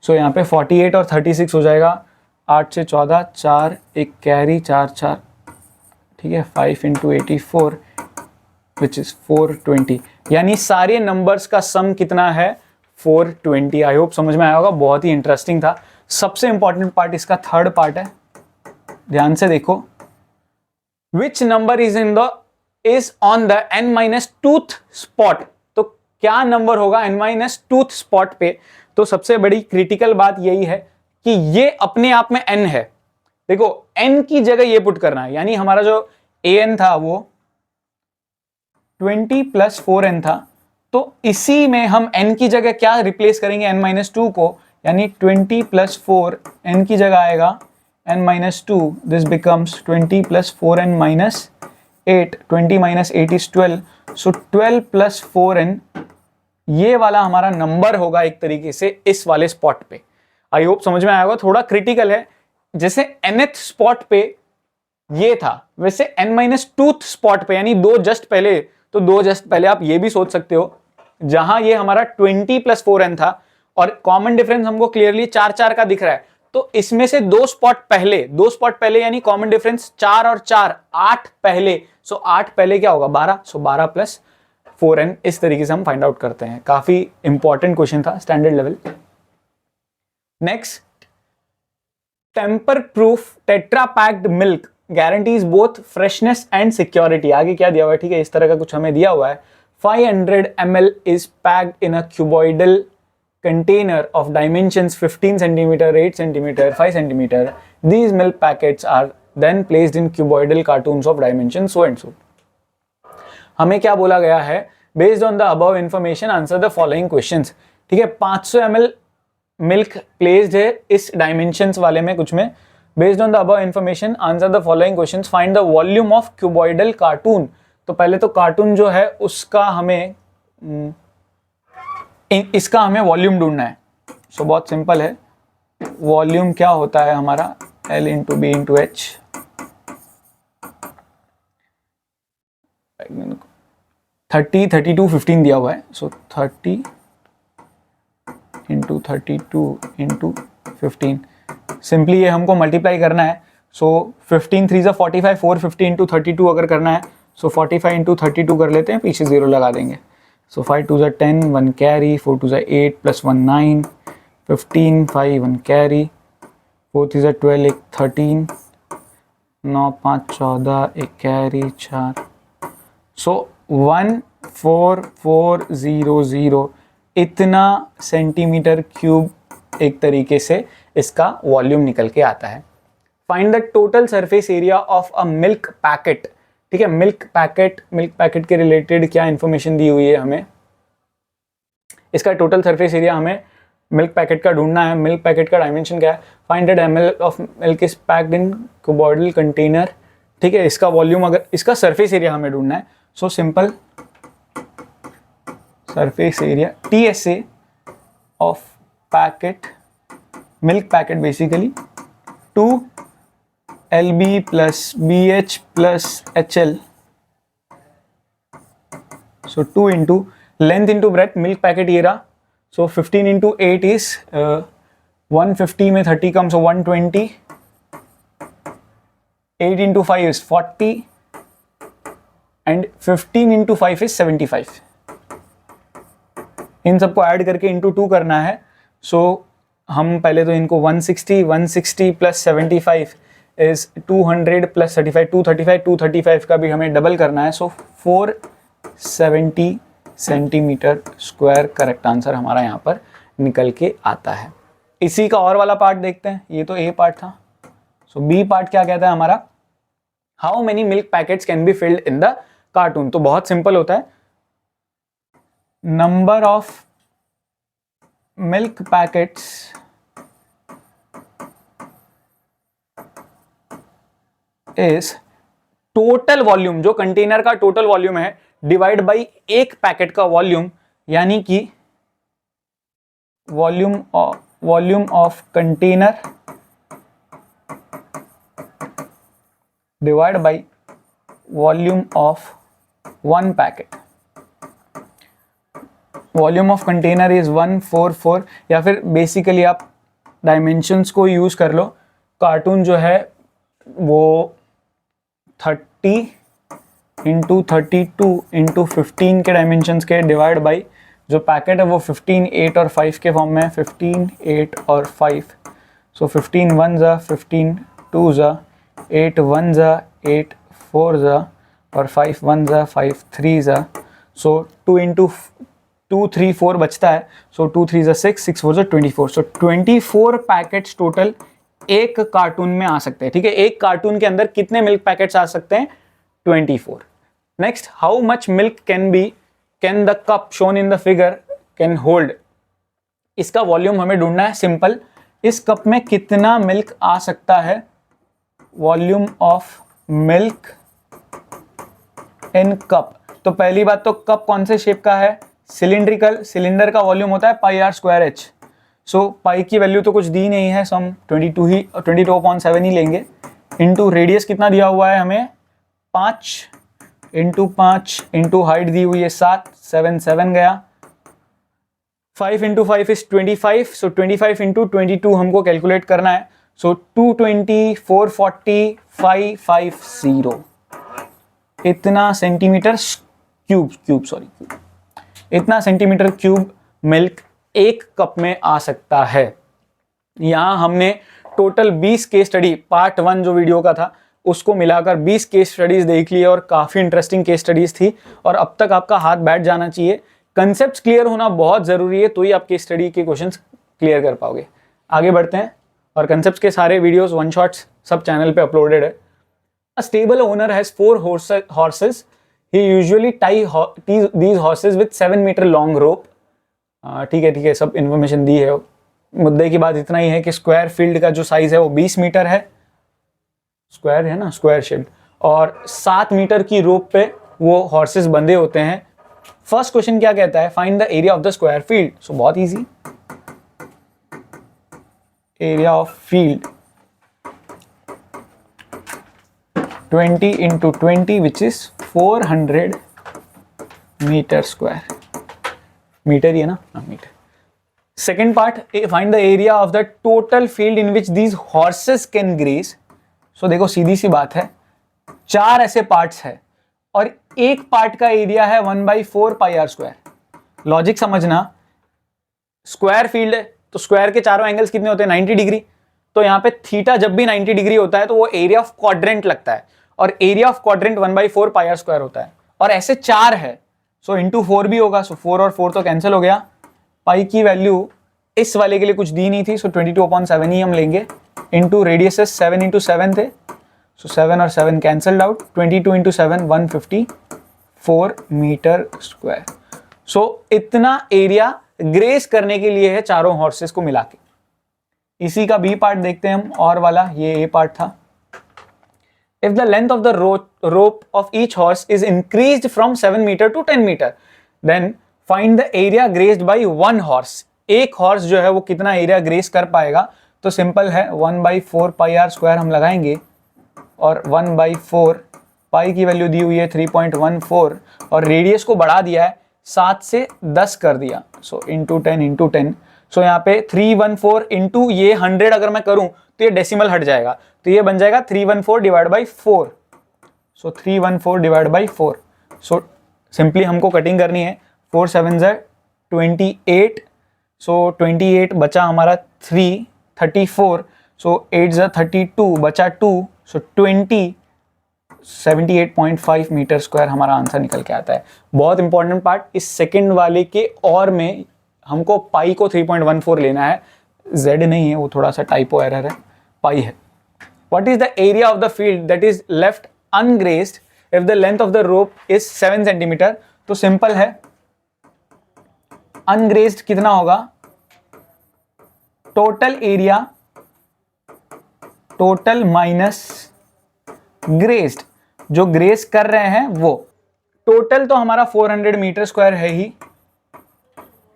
सो यहाँ पे 48 और 36 हो जाएगा। 8 से 14, 4 एक कैरी, 4 4, ठीक है, 5 × 84 विच इज 420। यानी सारे नंबर्स का सम कितना है? 420। आई होप समझ में आया होगा, बहुत ही इंटरेस्टिंग था। सबसे इंपॉर्टेंट पार्ट इसका थर्ड पार्ट है, ध्यान से देखो। Which number is on the n-2th spot. तो क्या नंबर होगा n-2th स्पॉट पे? तो सबसे बड़ी क्रिटिकल बात यही है कि ये अपने आप में n है। देखो n की जगह ये पुट करना है, यानी हमारा जो an था वो 20 + 4n था। तो इसी में हम n की जगह क्या रिप्लेस करेंगे? n-2 को, यानी 20 + 4 n की जगह आएगा n-2। This becomes 20 + 4n - 8, 20 - 8 is 12। So 12 + 4n ये वाला हमारा नंबर होगा एक तरीके से इस वाले स्पॉट पे। आई होप समझ में आया होगा, थोड़ा क्रिटिकल है। जैसे nth स्पॉट पे ये था, वैसे n-2th स्पॉट पे, यानी 2 जस्ट पहले, तो 2 जस्ट पहले आप ये भी सोच सकते हो, जहां ये हमारा 20 + 4n था और कॉमन डिफरेंस हमको क्लियरली 4 4 का दिख रहा है। तो इसमें से 2 स्पॉट पहले यानी कॉमन डिफरेंस 4 और 4 8 पहले। सो 8 पहले क्या होगा? 12। सो 12 + 4n इस तरीके से हम फाइंड आउट करते हैं। काफी इंपॉर्टेंट क्वेश्चन था, standard level. Next, tamper proof tetra packed milk guarantees both freshness and security. आगे क्या दिया हुआ है, ठीक है, इस तरह का कुछ हमें दिया हुआ है। 500 ml is packed in a cuboidal container of dimensions 15 centimeter, 8 centimeter, 5 centimeter. These milk packets are then placed in cuboidal cartons of dimension so and so. हमें क्या बोला गया है, based on the above information answer the following questions। ठीक है, 500 ml milk placed है इस dimensions वाले में कुछ में। Based on the above information answer the following questions. Find the volume of cuboidal cartoon. तो पहले तो कार्टून जो है उसका हमें इसका हमें वॉल्यूम ढूंढना है। सो बहुत सिंपल है, वॉल्यूम क्या होता है हमारा, L into B into H. 30, 32, 15 दिया हुआ है। सो 30 इंटू 32 इंटू 15। सिंपली ये हमको मल्टीप्लाई करना है। सो 15 3 45, 450 इंटू 32 अगर करना है, सो 45 इंटू 32 कर लेते हैं, पीछे 0 लगा देंगे। सो 5 2 10, 1 कैरी, 4 2 8 प्लस 1 9, 15 5 1 कैरी, 4 3 12 1 13, 9 5 14 1 कैरी 4। सो 14400 इतना सेंटीमीटर क्यूब एक तरीके से इसका वॉल्यूम निकल के आता है। Find the total surface area of a milk packet. ठीक है, मिल्क पैकेट के रिलेटेड क्या इंफॉर्मेशन दी हुई है हमें, इसका टोटल सरफेस एरिया हमें मिल्क पैकेट का ढूंढना है। मिल्क पैकेट का डायमेंशन क्या है, 500 ml of milk is packed in cuboidal container. ठीक है, इसका वॉल्यूम, अगर इसका सरफेस एरिया हमें ढूंढना है, so simple surface area TSA of packet, milk packet basically 2 LB plus BH plus HL। So 2 into length into breadth, milk packet ये रहा। सो 15 इंटू 8 इज 150 में 30 कम, सो 120। 8 into 5 is 40 and 15 into 5 is 75। इन सबको add करके into 2 करना है। सो हम पहले तो इनको 160 प्लस 75 इज 200 प्लस 35, 235 का भी हमें डबल करना है। सो 470 सेंटीमीटर स्क्वायर करेक्ट आंसर हमारा यहाँ पर निकल के आता है। इसी का और वाला पार्ट देखते हैं, ये तो ए पार्ट था। सो बी पार्ट क्या कहता है हमारा, how many milk packets can be filled in the cartoon. तो बहुत सिंपल होता है, number of milk packets is total volume, जो कंटेनर का टोटल वॉल्यूम है, डिवाइड बाई एक पैकेट का वॉल्यूम, यानी कि volume of container divide by volume of one packet. Volume of container is 144, या फिर बेसिकली आप डायमेंशंस को यूज कर लो। कार्टून जो है वो 30 इंटू 32 इंटू 15 के डायमेंशंस के डिवाइड बाई जो पैकेट है वो 15 8 और 5 के फॉर्म में है, 15 8 और 5। सो 15 1 जा, 15 2 जा, 8 1 जा, 8 4 जा, और 5 1 जा, 5 3 जा। सो 2 इंटू 2 3 4 बचता है। सो 2 3 जा 6, 6 4 जा 24। सो 24 पैकेट्स टोटल एक कार्टून में आ सकते हैं। ठीक है, एक कार्टून के अंदर कितने मिल्क पैकेट्स आ सकते हैं, 24। Next, how much milk can the cup shown in the figure can hold. इसका वॉल्यूम हमें ढूंढना है। सिंपल, इस कप में कितना मिल्क आ सकता है, volume of milk in cup. तो पहली बात तो कप कौन से शेप का है, सिलिंड्रिकल। सिलेंडर का वॉल्यूम होता है पाई आर स्क्वायर एच। सो पाई की वैल्यू तो कुछ दी नहीं है, सो हम 22.7 ही लेंगे। इंटू रेडियस कितना दिया हुआ है हमें, 5 इंटू 5 इंटू हाइट दी हुई है 7, 7 7 गया। 5 इंटू 5 इज 25। सो 25 इंटू 22 हमको कैलकुलेट करना है। सो 220 440 550 इतना सेंटीमीटर क्यूब इतना सेंटीमीटर क्यूब मिल्क एक कप में आ सकता है। यहाँ हमने टोटल 20 केस स्टडी, पार्ट 1 जो वीडियो का था उसको मिलाकर 20 केस स्टडीज देख लिए और काफ़ी इंटरेस्टिंग केस स्टडीज थी और अब तक आपका हाथ बैठ जाना चाहिए। कंसेप्ट क्लियर होना बहुत ज़रूरी है, तो ही आप केस स्टडी के क्वेश्चंस क्लियर कर पाओगे। आगे बढ़ते हैं और कंसेप्ट के सारे वीडियोस वन शॉट्स सब चैनल पे अपलोडेड है। A stable owner has 4 horses. He usually tie these horses with 7 meter long rope. ठीक है, सब इन्फॉर्मेशन दी है। मुद्दे की बात इतना ही है कि स्क्वायर फील्ड का जो साइज है वो 20 मीटर है, स्क्वायर है ना, स्क्वायर शील्ड, और 7 मीटर की रोप पे वो हॉर्सेस बंधे होते हैं। फर्स्ट क्वेश्चन क्या कहता है, find the area of the square field. So बहुत easy, area of field 20 into 20 which is 400 metre square. Metre ही है ना, metre. Second part, find the area of the total field in which these horses can graze. So देखो सीधी सी बात है, 4 ऐसे parts है और एक पार्ट का एरिया है 1/4 पाई आर स्क्वायर। लॉजिक समझना, स्क्वायर फील्ड है तो स्क्वायर के चारों एंगल्स कितने होते हैं, 90 डिग्री। तो यहाँ पे थीटा जब भी 90 डिग्री होता है तो वो एरिया ऑफ क्वाड्रेंट लगता है और area of quadrant 1/4 pi are square होता है और ऐसे 4 है। सो इंटू 4 भी होगा, सो 4 और 4 तो कैंसिल हो गया। पाई की वैल्यू इस वाले के लिए कुछ दी नहीं थी, सो 22/7 ही हम लेंगे। इंटू रेडियस 7 into 7 थे, सो 7 और 7 cancelled out. 22 into 7 154 metre square. So इतना एरिया ग्रेस करने के लिए है चारों हॉर्सेस को मिला के। इसी का बी पार्ट देखते हैं हम, और वाला ये ए पार्ट था। If the length of the rope of each horse is increased from 7 meter to 10 meter, then find the area grazed by one horse. एक हॉर्स जो है वो कितना एरिया ग्रेस कर पाएगा, तो सिंपल है 1/4 पाई आर स्क्वायर हम लगाएंगे और 1/4 पाई की वैल्यू दी हुई है 3.14 और रेडियस को बढ़ा दिया है 7 से 10 कर दिया, सो इंटू 10। सो यहाँ पे 314 इंटू ये 100 अगर मैं करूं तो ये डेसिमल हट जाएगा, तो ये बन जाएगा 314 divide by 4। So 314 divide by 4। So simply हमको कटिंग करनी है, 4 7 28। सो 28 बचा हमारा 3, 34। सो 8 32 बचा 2, सो 20, 78.5 मीटर स्क्वायर हमारा आंसर निकल के आता है। बहुत इंपॉर्टेंट पार्ट, इस सेकंड वाले के और में हमको पाई को 3.14 लेना है, z नहीं है, वो थोड़ा सा टाइपो एरर है, पाई है। What is the area of the field that is left ungrazed if the length of the rope is 7 centimeter? तो सिंपल है, ungrazed कितना होगा, total area, total minus graced, जो ग्रेस कर रहे हैं वो। टोटल तो हमारा 400 मीटर स्क्वायर है ही,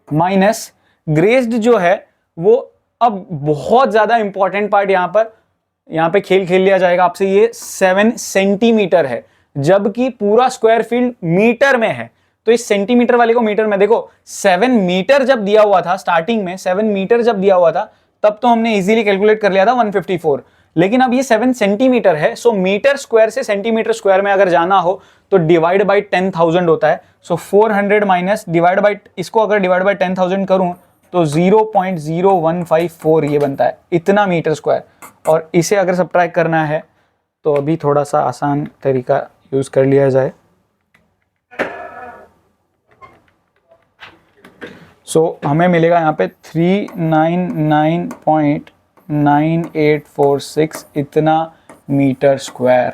माइनस ग्रेस्ड जो है वो। अब बहुत ज्यादा इंपॉर्टेंट पार्ट यहाँ पे खेल लिया जाएगा आपसे, ये 7 सेंटीमीटर है जबकि पूरा स्क्वायर फील्ड मीटर में है, तो इस सेंटीमीटर वाले को मीटर में देखो। 7 मीटर जब दिया हुआ था स्टार्टिंग में, 7 मीटर जब दिया हुआ था तब तो हमने इजीली कैलकुलेट कर लिया था 154, लेकिन अब ये 7 सेंटीमीटर है। सो मीटर स्क्वायर से सेंटीमीटर स्क्वायर में अगर जाना हो तो डिवाइड बाई 10,000 होता है। सो 400 माइनस डिवाइड बाई, इसको अगर डिवाइड बाई 10,000 करूं तो 0.0154 ये बनता है, इतना मीटर स्क्वायर। और इसे अगर सब्ट्रैक्ट करना है तो अभी थोड़ा सा आसान तरीका यूज कर लिया जाए। सो हमें मिलेगा यहाँ पे 399.9846 इतना मीटर स्क्वायर।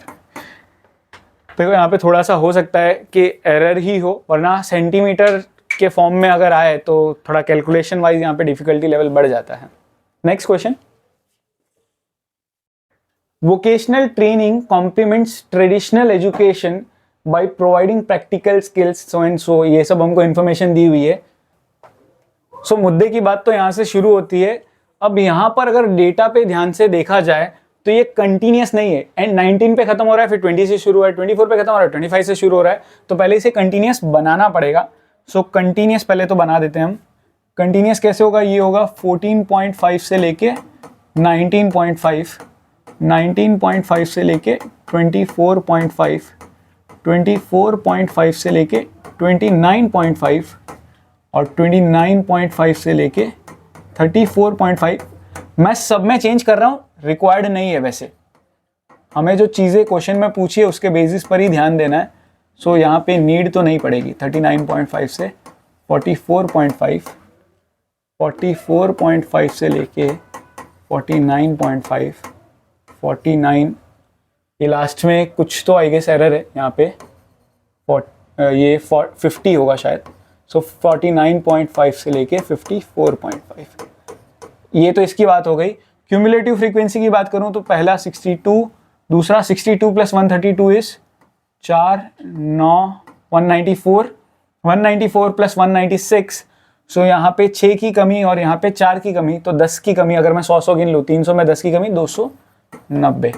देखो यहाँ पे थोड़ा सा हो सकता है कि एरर ही हो, वरना सेंटीमीटर के फॉर्म में अगर आए तो थोड़ा कैलकुलेशन वाइज यहाँ पे डिफिकल्टी लेवल बढ़ जाता है। Next question, vocational training complements traditional education by providing practical skills so and so, ये सब हमको इन्फॉर्मेशन दी हुई है। सो मुद्दे की बात तो यहाँ से शुरू होती है। अब यहाँ पर अगर डेटा पे ध्यान से देखा जाए तो ये कंटिन्यूस नहीं है, एंड 19 पे खत्म हो रहा है, फिर 20 से शुरू हो रहा है, 24 पे खत्म हो रहा है, 25 से शुरू हो रहा है, तो पहले इसे कंटिन्यूस बनाना पड़ेगा। सो कंटिन्यूस पहले तो बना देते हैं हम। कंटिन्यूस कैसे होगा, ये होगा 14.5 से लेके 19.5, 19.5 से लेके 24.5, 24.5 से लेके 29.5 और 29.5 से लेके 34.5। मैं सब में चेंज कर रहा हूँ, रिक्वायर्ड नहीं है वैसे, हमें जो चीज़ें क्वेश्चन में पूछी है उसके बेसिस पर ही ध्यान देना है। सो यहाँ पे नीड तो नहीं पड़ेगी। 39.5 से 44.5, 44.5 से लेके 49.5, 49, ये लास्ट में कुछ तो आई गेस एरर है यहाँ पे, ये 50 होगा शायद। सो 49.5 से लेके 54.5, ये तो इसकी बात हो गई। क्यूमुलेटिव फ्रीक्वेंसी की बात करूँ तो पहला 62, दूसरा 62 प्लस 132 इज 4, 9, 194, 194 प्लस 196। सो यहाँ पे 6 की कमी और यहाँ पे 4 की कमी, तो 10 की कमी, अगर मैं 100 गिन लूँ, 300 में 10 की कमी 290।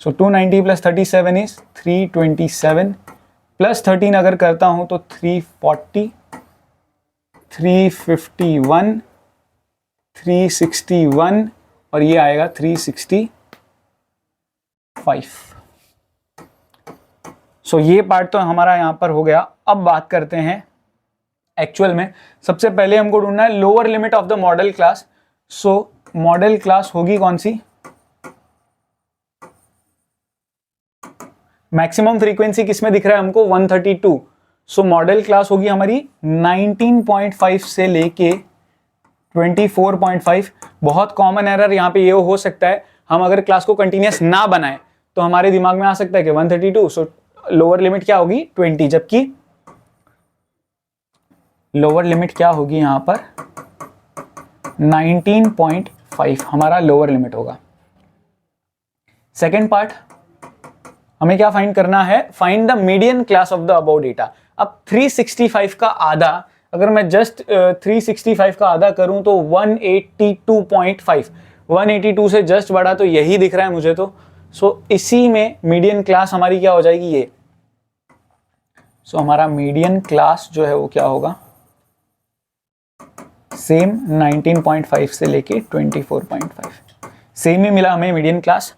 सो 290 प्लस 37 इज 327, प्लस 13 अगर करता हूँ तो 340, 351, 361 और ये आएगा 365। सो ये पार्ट तो हमारा यहाँ पर हो गया। अब बात करते हैं एक्चुअल में। सबसे पहले हमको ढूंढना है lower limit of the model class. So model class होगी कौन सी? मैक्सिमम फ्रीक्वेंसी किसमें दिख रहा है हमको? 132। सो मॉडल क्लास होगी हमारी 19.5 से लेके 24.5। बहुत कॉमन एरर यहाँ पे ये हो सकता है, हम अगर क्लास को कंटिन्यूस ना बनाए तो हमारे दिमाग में आ सकता है कि 132, सो लोअर लिमिट क्या होगी? 20, जबकि लोअर लिमिट क्या होगी यहाँ पर? 19.5 हमारा लोअर लिमिट होगा। सेकेंड पार्ट हमें क्या फाइंड करना है? Find the median class of the above data. अब 365 का आधा, अगर मैं जस्ट 365 का आधा करूं तो 182.5, 182 से जस्ट बड़ा तो यही दिख रहा है मुझे तो। सो इसी में मीडियन क्लास हमारी क्या हो जाएगी? ये। सो हमारा मीडियन क्लास जो है वो क्या होगा? सेम 19.5 से लेके 24.5, सेम ही मिला हमें मीडियन क्लास।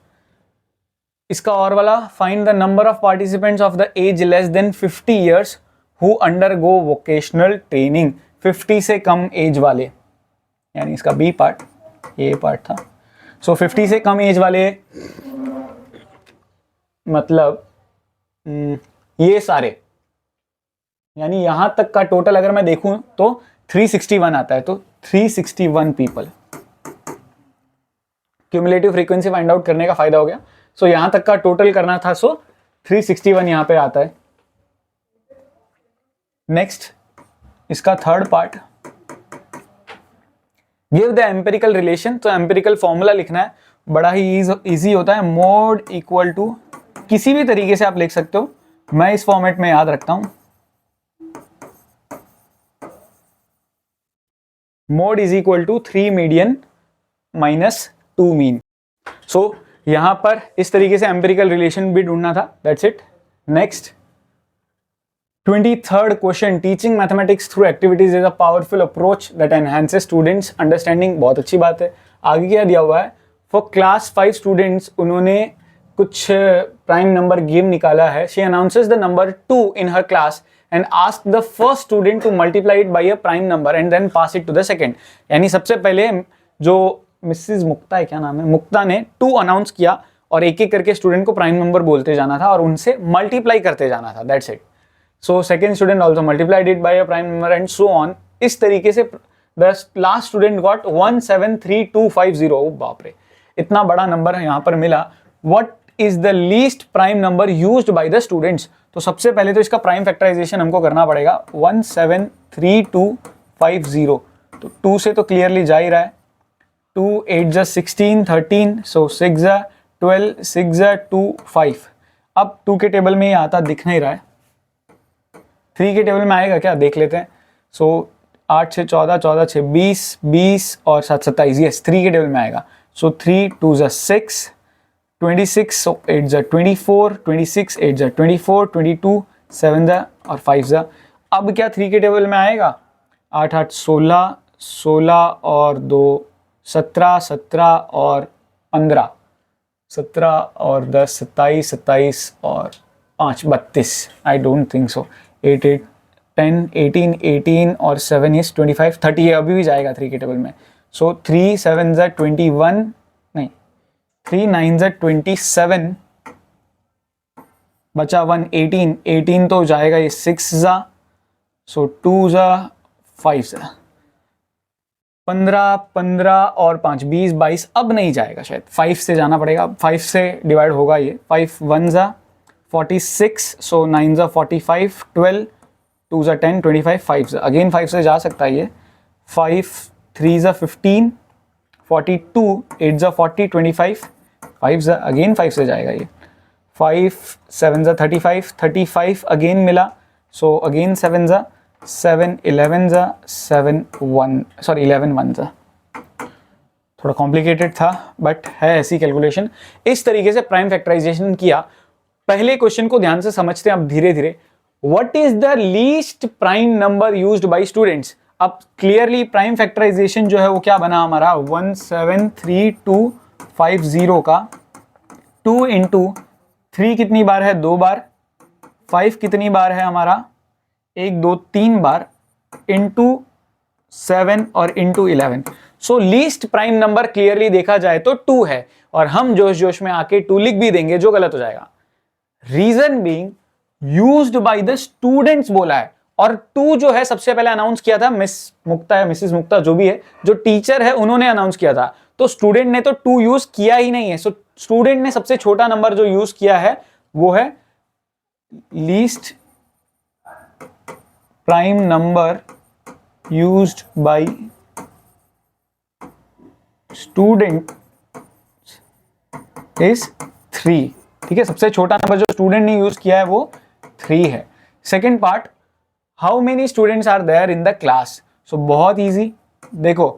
इसका और वाला, find the number of participants of the age less than 50 years who undergo vocational training. 50 से कम एज वाले, यानी इसका बी पार्ट, ये पार्ट था। सो 50 से कम एज वाले मतलब ये सारे, यानी यहां तक का टोटल अगर मैं देखूं तो 361 आता है। तो 361 people. Cumulative frequency find out करने का फायदा हो गया। सो यहां तक का टोटल करना था, सो 361 यहां पे आता है। नेक्स्ट इसका third part, give the empirical relation. तो एम्पिरिकल फॉर्मूला लिखना है, बड़ा ही इजी होता है। मोड इक्वल टू, किसी भी तरीके से आप लिख सकते हो, मैं इस फॉर्मेट में याद रखता हूं। Mode is equal to 3 median minus 2 mean. So यहां पर इस तरीके से एम्पिरिकल रिलेशन भी ढूंढना था। That's it. Next 23rd question, teaching mathematics through activities is a powerful approach that enhances students understanding. बहुत अच्छी बात है। आगे क्या दिया हुआ है? फॉर क्लास 5 स्टूडेंट्स, उन्होंने कुछ प्राइम नंबर गेम निकाला है। She announces the number 2 in her class and ask the first student to multiply it by a prime number and then pass it to the second। यानी सबसे पहले जो Mrs मुक्ता है, क्या नाम है, मुक्ता ने 2 अनाउंस किया और एक एक करके स्टूडेंट को प्राइम नंबर बोलते जाना था और उनसे मल्टीप्लाई करते जाना था। That's it. So second student also multiplied it by a prime number and so on. इस तरीके से द लास्ट स्टूडेंट गॉट 173250। ओ बाप रे, इतना बड़ा नंबर यहाँ पर मिला। What is the least prime number used by the students? तो सबसे पहले तो इसका प्राइम फैक्टराइजेशन हमको करना पड़ेगा। 173250, तो 2 से तो क्लियरली जा ही रहा है। 2 8 जा 16, 13, सो 6 जा 12, 6 जा 2 5। अब 2 के टेबल में ये आता दिख नहीं रहा है, 3 के टेबल में आएगा क्या, देख लेते हैं। सो 8 6 14, 14 6 20, 20 और 7 27, यस 3 के टेबल में आएगा। सो 3 2 जा 6, 26, so 8 जा 24, 26 8 जा 24, 22 7 जा और 5 जा। अब क्या 3 के टेबल में आएगा? 8 8 16, 16 और 2 17, 17 और 15, 17 और 10 27, 27 और 5 32। I don't think so. 8 8 10 18, 18 और 7 इज 25, 30 अभी भी जाएगा 3 के टेबल में। सो 3 7 ज़ा 21, नहीं 3 9 ज़ा 27, बचा 1 18, 18 तो जाएगा ये 6 ज़ा, सो 2 ज़ा 5 ज़ा 15, 15 और 5 20 22, अब नहीं जाएगा शायद, 5 से जाना पड़ेगा, 5 से डिवाइड होगा ये, 5 1 ज़ा 46, सो 9 ज़ा 45, 12 2 ज़ा 10 25, 5 ज़ा अगेन 5 से जा सकता है ये, 5 3 ज़ा 15, 42 8 ज़ा 40 25, 5 ज़ा अगेन 5 से जाएगा ये, 5 7 ज़ा 35, 35 अगेन मिला, सो अगेन 7 ज़ा 7 11 ज़ा 7 1, सॉरी 11 1 ज़ा, थोड़ा कॉम्प्लिकेटेड था बट है ऐसी कैलकुलेशन। इस तरीके से प्राइम फैक्टराइजेशन किया। पहले क्वेश्चन को ध्यान से समझते हैं अब धीरे धीरे। What is the least prime number used by students. अब क्लियरली प्राइम फैक्टराइजेशन जो है वो क्या बना हमारा 17325 का 2 इंटू 3 कितनी बार है 2 बार, 5 कितनी बार है हमारा 1 2 3 बार, इंटू 7 और इंटू 11। सो लीस्ट प्राइम नंबर क्लियरली देखा जाए तो 2 है, और हम जोश जोश में आके 2 लिख भी देंगे जो गलत हो जाएगा। Reason being used by the students बोला है, और 2 जो है सबसे पहले अनाउंस किया था मिस मुक्ता या मिसेस मुक्ता जो भी है, जो टीचर है उन्होंने अनाउंस किया था, तो स्टूडेंट ने तो 2 यूज किया ही नहीं है। सो स्टूडेंट ने सबसे छोटा नंबर जो यूज किया है वो है least prime number used by student is 3। ठीक है, सबसे छोटा नंबर जो स्टूडेंट ने यूज किया है वो 3 है। Second part, how many students are there in the class. So बहुत इजी, देखो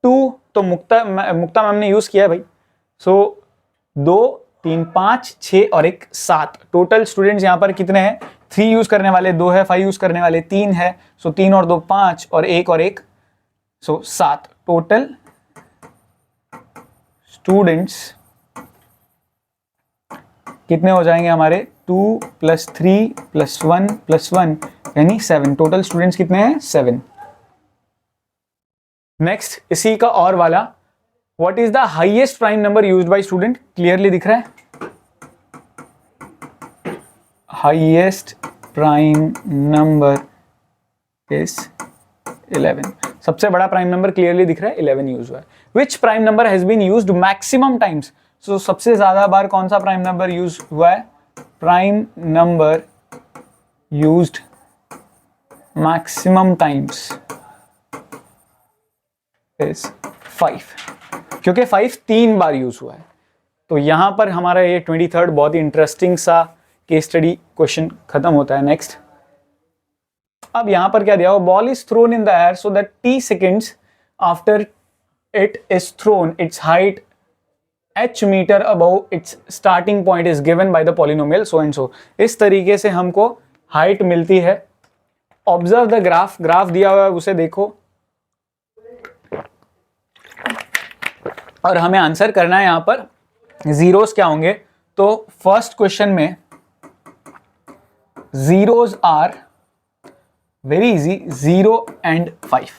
2 तो मुक्ता मैम ने यूज किया है भाई, सो 2 3 5 6 और 1 7, टोटल स्टूडेंट्स यहां पर कितने हैं 3 यूज करने वाले 2 है, 5 यूज करने वाले 3 है, सो 3 और 2 5 और 1 सो 7 टोटल स्टूडेंट्स कितने हो जाएंगे हमारे 2 + 3 + 1 + 1 यानी 7, टोटल स्टूडेंट्स कितने हैं 7। नेक्स्ट इसी का और वाला, what is the highest prime number used by student, clearly दिख रहा है हाईएस्ट प्राइम नंबर इज 11, सबसे बड़ा प्राइम नंबर क्लियरली दिख रहा है 11 यूज हुआ है। Which prime number has been used maximum times. So सबसे ज्यादा बार कौन सा प्राइम नंबर यूज हुआ है, prime number used maximum times is 5, क्योंकि 5 3 बार यूज हुआ है। तो यहां पर हमारा ये 23rd बहुत ही इंटरेस्टिंग सा केस स्टडी क्वेश्चन खत्म होता है। नेक्स्ट, अब यहां पर क्या दिया हुआ, ball is thrown in the air so that t seconds after it is thrown its height h metre above its starting point is given by the polynomial so and so. इस तरीके से हमको हाइट मिलती है। Observe the graph, graph दिया हुआ है उसे देखो और हमें आंसर करना है। यहां पर जीरोस क्या होंगे, तो फर्स्ट क्वेश्चन में zeros are very easy 0 and 5।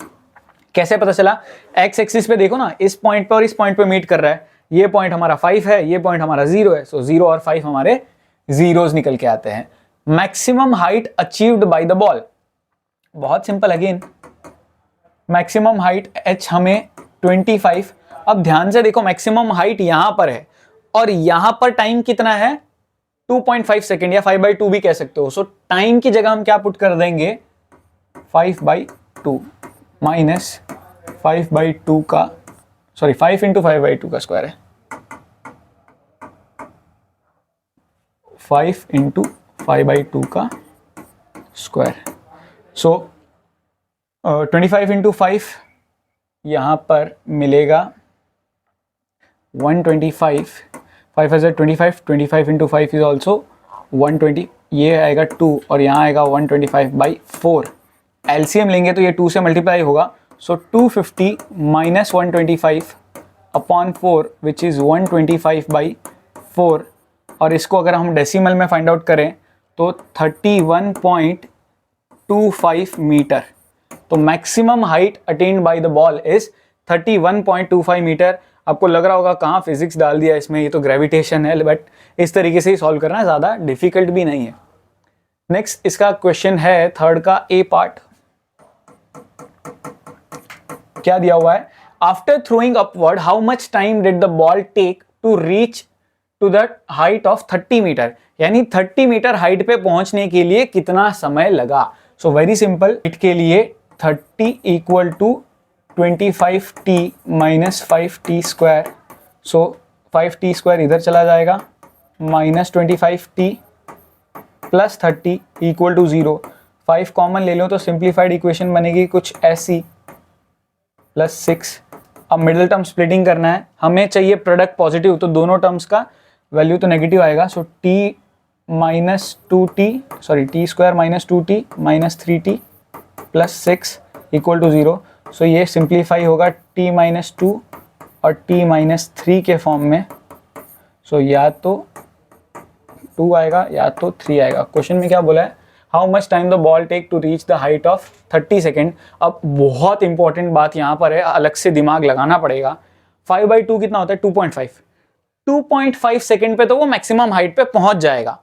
कैसे पता चला, एक्स एक्सिस पे देखो ना, इस पॉइंट पे और इस पॉइंट पे मीट कर रहा है, ये पॉइंट हमारा 5 है, ये पॉइंट हमारा 0 है, सो 0 और 5 हमारे जीरोस निकल के आते हैं। Maximum height achieved by the ball, बहुत simple, again maximum height h हमें 25। अब ध्यान से देखो, मैक्सिमम हाइट यहां पर है और यहां पर टाइम कितना है 2.5 सेकेंड या 5/2 भी कह सकते हो। सो टाइम की जगह हम क्या पुट कर देंगे 5/2 माइनस 5/2 का, सॉरी 5 × 5/2 का स्क्वायर है, 5 × 5/2 का स्क्वायर। सो 25 × 5 यहां पर मिलेगा 125, 5 × 25, 25 × 5 इज ऑल्सो 120, ये आएगा 2 और यहाँ आएगा 125/4। एलसीएम लेंगे तो ये 2 से मल्टीप्लाई होगा, सो 250 माइनस 125/4 विच इज़ 125/4, और इसको अगर हम डेसिमल में फाइंड आउट करें तो 31.25 मीटर। तो maximum height attained by the ball is 31.25 metre. आपको लग रहा होगा कहाँ फिजिक्स डाल दिया इसमें, ये तो ग्रेविटेशन है, बट इस तरीके से ही सॉल्व करना, ज़्यादा डिफिकल्ट भी नहीं है। नेक्स्ट इसका क्वेश्चन है थर्ड का ए पार्ट। क्या दिया हुआ है, after throwing upward how much time did the ball take to reach to the height of 30 metre, यानी 30 मीटर हाइट पे पहुंचने के लिए कितना समय लगा। सो वेरी सिंपल, इट के लिए 30 equal to 25t minus 5t square. So 5t square इधर चला जाएगा, minus 25t plus 30 equal to 0। 5 common ले लो तो सिंप्लीफाइड इक्वेशन बनेगी कुछ ऐसी, प्लस 6। अब मिडिल टर्म स्प्लिटिंग करना है, हमें चाहिए प्रोडक्ट पॉजिटिव, तो दोनों टर्म्स का वैल्यू तो नेगेटिव आएगा। So t minus 2t, sorry t square minus 2t minus 3t plus 6 equal to 0। So ये सिंप्लीफाई होगा t माइनस 2 और t माइनस 3 के फॉर्म में। सो या तो 2 आएगा या तो 3 आएगा। क्वेश्चन में क्या बोला है, how much time the ball take to reach the height of 30 second. अब बहुत इंपॉर्टेंट बात यहाँ पर है, अलग से दिमाग लगाना पड़ेगा। 5/2 कितना होता है, 2.5। 2.5 सेकेंड पे तो वो मैक्सिमम हाइट पे पहुंच जाएगा,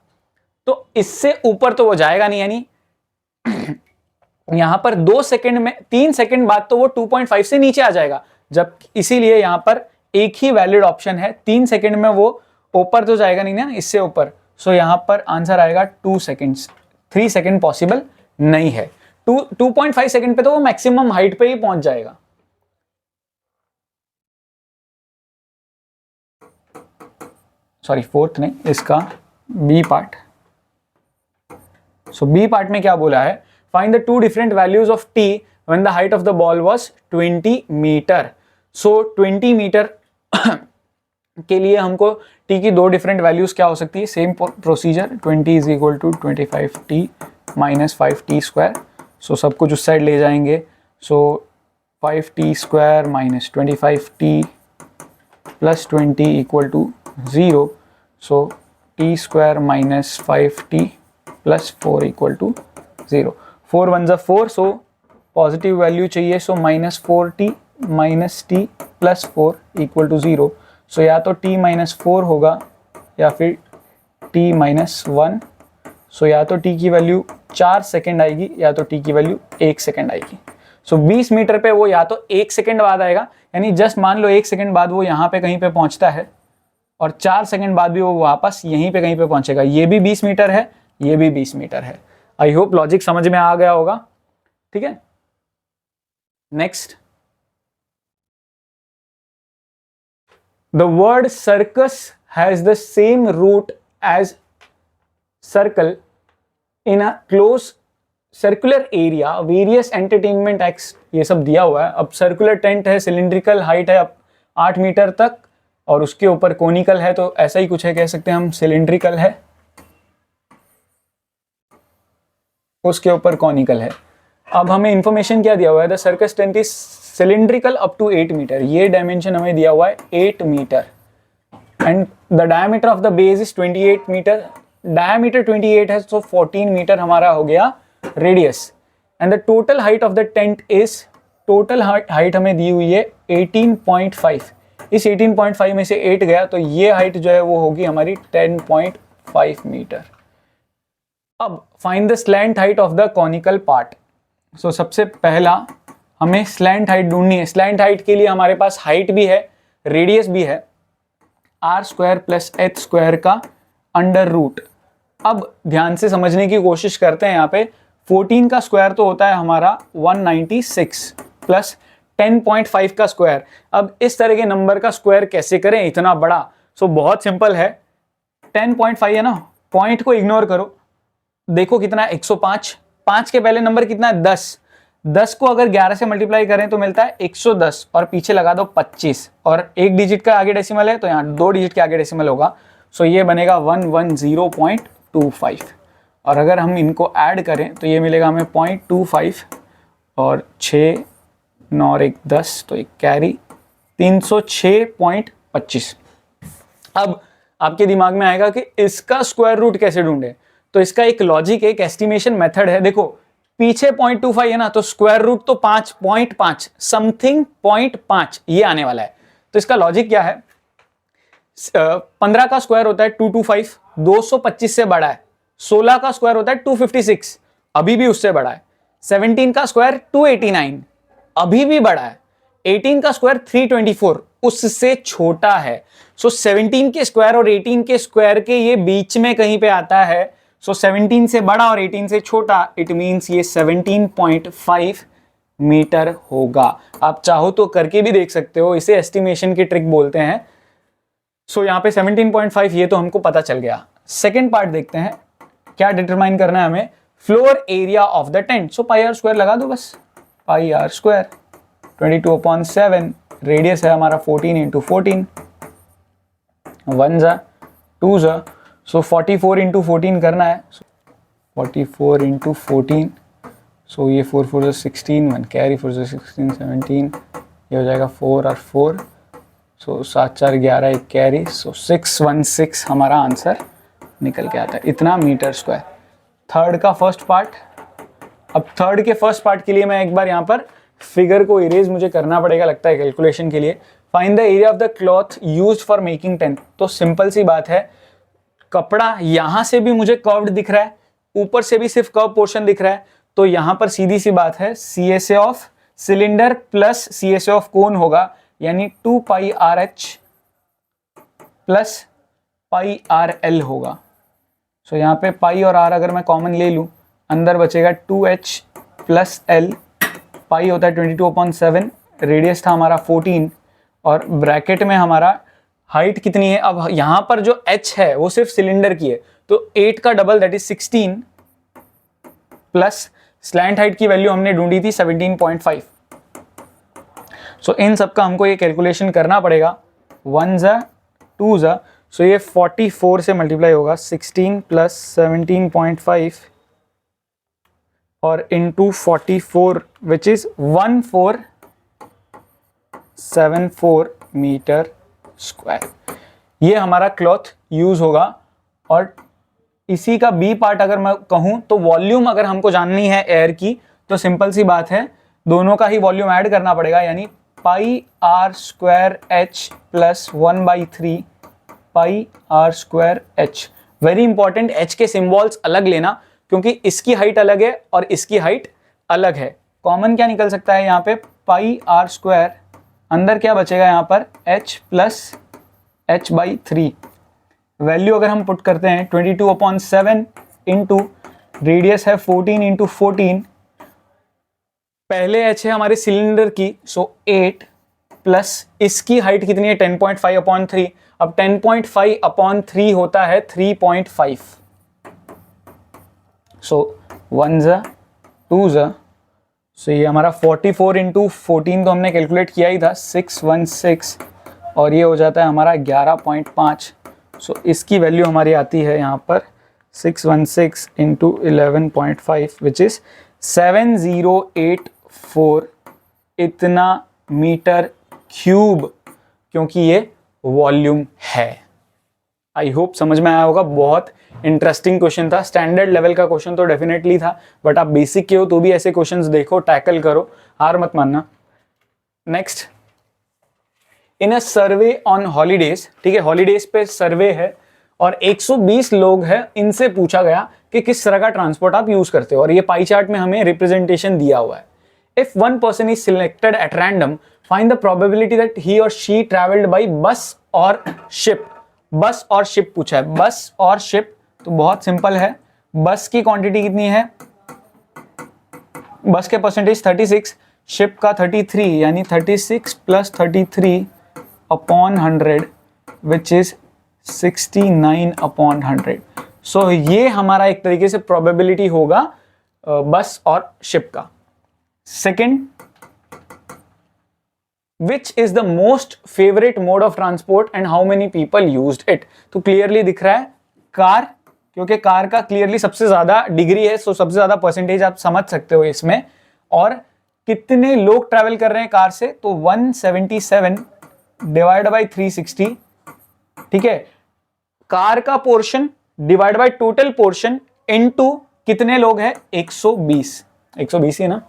तो इससे ऊपर तो वो जाएगा नहीं, यानी यहां पर 2 सेकेंड में 3 सेकेंड बाद तो वो 2.5 से नीचे आ जाएगा, जब इसीलिए यहां पर एक ही वैलिड ऑप्शन है, 3 सेकेंड में वो ऊपर तो जाएगा नहीं ना, इससे ऊपर। सो यहां पर आंसर आएगा 2 सेकेंड्स। 3 सेकेंड पॉसिबल नहीं है। 2.5 सेकेंड पे तो वो मैक्सिमम हाइट पे ही पहुंच जाएगा। सॉरी फोर्थ नहीं, इसका B part. So B part में क्या बोला है, find the 2 different values of T when the height of the ball was 20 metre. So 20 metre के लिए हमको टी की 2 डिफरेंट वैल्यूज क्या हो सकती है, same procedure, 20 is equal to 25t minus 5t square. So सब कुछ उस साइड ले जाएंगे। So 5t square minus 25t plus 20 equal to 0। So t square minus 5t plus 4 equal to 0। 4 1 ज़ा 4, सो पॉजिटिव वैल्यू चाहिए। So minus 4t minus t plus 4 equal to 0। So या तो t minus 4 होगा या फिर t minus 1। सो या तो t की वैल्यू 4 सेकेंड आएगी या तो t की वैल्यू 1 सेकेंड आएगी। सो 20 मीटर पे वो या तो 1 सेकेंड बाद आएगा, यानी जस्ट मान लो 1 सेकेंड बाद वो यहाँ पे कहीं पे पहुँचता है, और 4 सेकेंड बाद भी वो वापस यहीं पे कहीं पे पहुँचेगा। ये भी 20 मीटर है, ये भी 20 मीटर है। आई होप लॉजिक समझ में आ गया होगा, ठीक है। Next, the word circus has the same root as circle in a close circular area, various entertainment acts, ये सब दिया हुआ है। अब सर्कुलर टेंट है, सिलिंड्रिकल हाइट है 8 मीटर तक, और उसके ऊपर कोनिकल है, तो ऐसा ही कुछ है, कह सकते हैं हम सिलिंड्रिकल है, उसके ऊपर कॉनिकल है। अब हमें इंफॉर्मेशन क्या दिया हुआ है, the circus tent is cylindrical up to 8 metre. ये डायमेंशन हमें दिया हुआ है 8 metre, and the diameter of the base is 28 metre. Diameter 28 है, तो 14 मीटर हमारा हो गया radius. And the total height of the tent is, total height हमें दी हुई है 18.5। इस 18.5 में से 8 गया तो ये हाइट जो है वो होगी हमारी 10.5 मीटर। अब find the slant height of the conical part. So सबसे पहला हमें स्लैंट हाइट ढूंढनी है। स्लैंट हाइट के लिए हमारे पास हाइट भी है, रेडियस भी है, R square plus H square का अंडर रूट। अब ध्यान से समझने की कोशिश करते हैं। यहाँ पे 14 का स्क्वायर तो होता है हमारा 196 प्लस 10.5 का स्क्वायर। अब इस तरह के नंबर का स्क्वायर कैसे करें इतना बड़ा? सो बहुत सिंपल है, 10.5 है ना, पॉइंट को इग्नोर करो, देखो कितना है 105। 5 के पहले नंबर कितना है 10। 10 को अगर 11 से मल्टीप्लाई करें तो मिलता है 110, और पीछे लगा दो 25, और एक डिजिट का आगे डेसिमल है तो यहाँ 2 डिजिट के आगे डेसिमल होगा। सो ये बनेगा 110.25, और अगर हम इनको ऐड करें तो ये मिलेगा हमें 0.25, और 6 9 और 1 10, तो एक कैरी 306.25। अब आपके दिमाग में आएगा कि इसका स्क्वायर रूट कैसे ढूंढे, तो इसका एक लॉजिक है, एक एस्टिमेशन मेथड है। देखो पीछे 0.25 है ना, तो स्क्वायर रूट तो 5.5 समथिंग 0.5 ये आने वाला है। तो इसका लॉजिक क्या है, 15 का स्क्वायर होता है 225, 225 से बड़ा है। 16 का स्क्वायर होता है 256, अभी भी उससे बड़ा है। 17 का स्क्वायर 289, अभी भी बड़ा है। 18 का स्क्वायर 324, उससे छोटा है। सो 17 के स्क्वायर और 18 के स्क्वायर के ये बीच में कहीं पे आता है। सो 17 से बड़ा और 18 से छोटा, इट मींस ये 17.5 मीटर होगा। आप चाहो तो करके भी देख सकते हो, इसे एस्टिमेशन की ट्रिक बोलते हैं। सो यहाँ पे 17.5 ये तो हमको पता चल गया। सेकेंड पार्ट देखते हैं, क्या डिटरमाइन करना है हमें, floor area of the tent. So pi are square लगा दो बस, पाई आर स्क्वायर 22/7, रेडियस है हमारा 14 इंटू 14, 1 जा 2 जा, सो 44 इंटू 14 करना है, 44 इंटू 14, सो ये 4 4 16, 1 कैरी 4 16 17, ये हो जाएगा 4 और 4, सो 7 4 11 एक कैरी, सो 616 हमारा आंसर निकल के आता है, इतना मीटर स्क्वायर। थर्ड का फर्स्ट पार्ट, अब थर्ड के फर्स्ट पार्ट के लिए मैं एक बार यहाँ पर फिगर को इरेज मुझे करना पड़ेगा लगता है कैलकुलेशन के लिए। Find the area of the cloth used for making tent. तो सिंपल सी बात है, कपड़ा यहां से भी मुझे कर्व्ड दिख रहा है, ऊपर से भी सिर्फ कर्व पोर्शन दिख रहा है, तो यहां पर सीधी सी बात है CSA of cylinder plus CSA of cone होगा, यानी 2 पाई RH प्लस पाई RL होगा। सो यहाँ पे पाई और R अगर मैं कॉमन ले लूँ, अंदर बचेगा 2H प्लस L, पाई होता है 22/7, रेडियस था हमारा 14, और ब्रैकेट में हमारा हाइट कितनी है। अब यहाँ पर जो H है वो सिर्फ सिलेंडर की है, तो 8 का double that is 16 plus slant height की वैल्यू हमने ढूंढी थी 17.5। सो इन सब का हमको ये कैलकुलेशन करना पड़ेगा, 1 जा 2 जा, सो ये 44 से मल्टीप्लाई होगा, 16 प्लस 17.5 और into 44 which is 1474 metre square. ये हमारा क्लॉथ यूज होगा। और इसी का बी पार्ट अगर मैं कहूं तो वॉल्यूम अगर हमको जाननी है एयर की, तो सिंपल सी बात है, दोनों का ही वॉल्यूम ऐड करना पड़ेगा, यानी pi are square h plus 1/3 pi are square h. Very important, h के सिंबल्स अलग लेना, क्योंकि इसकी हाइट अलग है और इसकी हाइट अलग है। कॉमन क्या निकल सकता है यहाँ पे, पाई आर स्क्वायर, अंदर क्या बचेगा यहाँ पर h प्लस h/3। वैल्यू अगर हम पुट करते हैं 22/7 इंटू रेडियस है 14 इंटू 14, पहले h है हमारे सिलेंडर की, सो 8 प्लस इसकी हाइट कितनी है 10.5/3। अब 10.5/3 होता है 3.5, सो 1 जा 2 जा, सो ये हमारा 44 इंटू 14 तो हमने कैलकुलेट किया ही था 616, और ये हो जाता है हमारा 11.5। सो इसकी वैल्यू हमारी आती है यहाँ पर 616 इंटू 11.5 विच इज 7084 इतना मीटर क्यूब, क्योंकि ये वॉल्यूम है। आई होप समझ में आया होगा। बहुत इंटरेस्टिंग क्वेश्चन था, स्टैंडर्ड लेवल का क्वेश्चन तो डेफिनेटली था, बट आप बेसिक के हो तो भी ऐसे क्वेश्चंस देखो, टैकल करो, हार मत मानना। Next, in a survey on holidays, ठीक है, हॉलीडेज पे सर्वे है और 120 लोग हैं, इनसे पूछा गया कि किस तरह का ट्रांसपोर्ट आप यूज करते हो, और ये पाई चार्ट में हमें रिप्रेजेंटेशन दिया हुआ है। If one person is selected at random, find the probability that he और शी ट्रैवल्ड बाई बस और शिप। बस और शिप पूछा है, बस और शिप, तो बहुत सिंपल है। बस की क्वांटिटी कितनी है, बस के परसेंटेज 36, शिप का 33, यानी 36 प्लस 33 अपॉन 100 विच इज 69/100। सो ये हमारा एक तरीके से प्रोबेबिलिटी होगा बस और शिप का। Second, which is the most favourite mode of transport and how many people used it. तो क्लियरली दिख रहा है कार, क्योंकि कार का क्लियरली सबसे ज्यादा डिग्री है, सो सबसे ज्यादा परसेंटेज आप समझ सकते हो इसमें। और कितने लोग ट्रैवल कर रहे हैं कार से, तो 177 डिवाइड बाई 360, ठीक है, कार का portion divide by total portion into कितने लोग हैं 120। 120 ही है ना?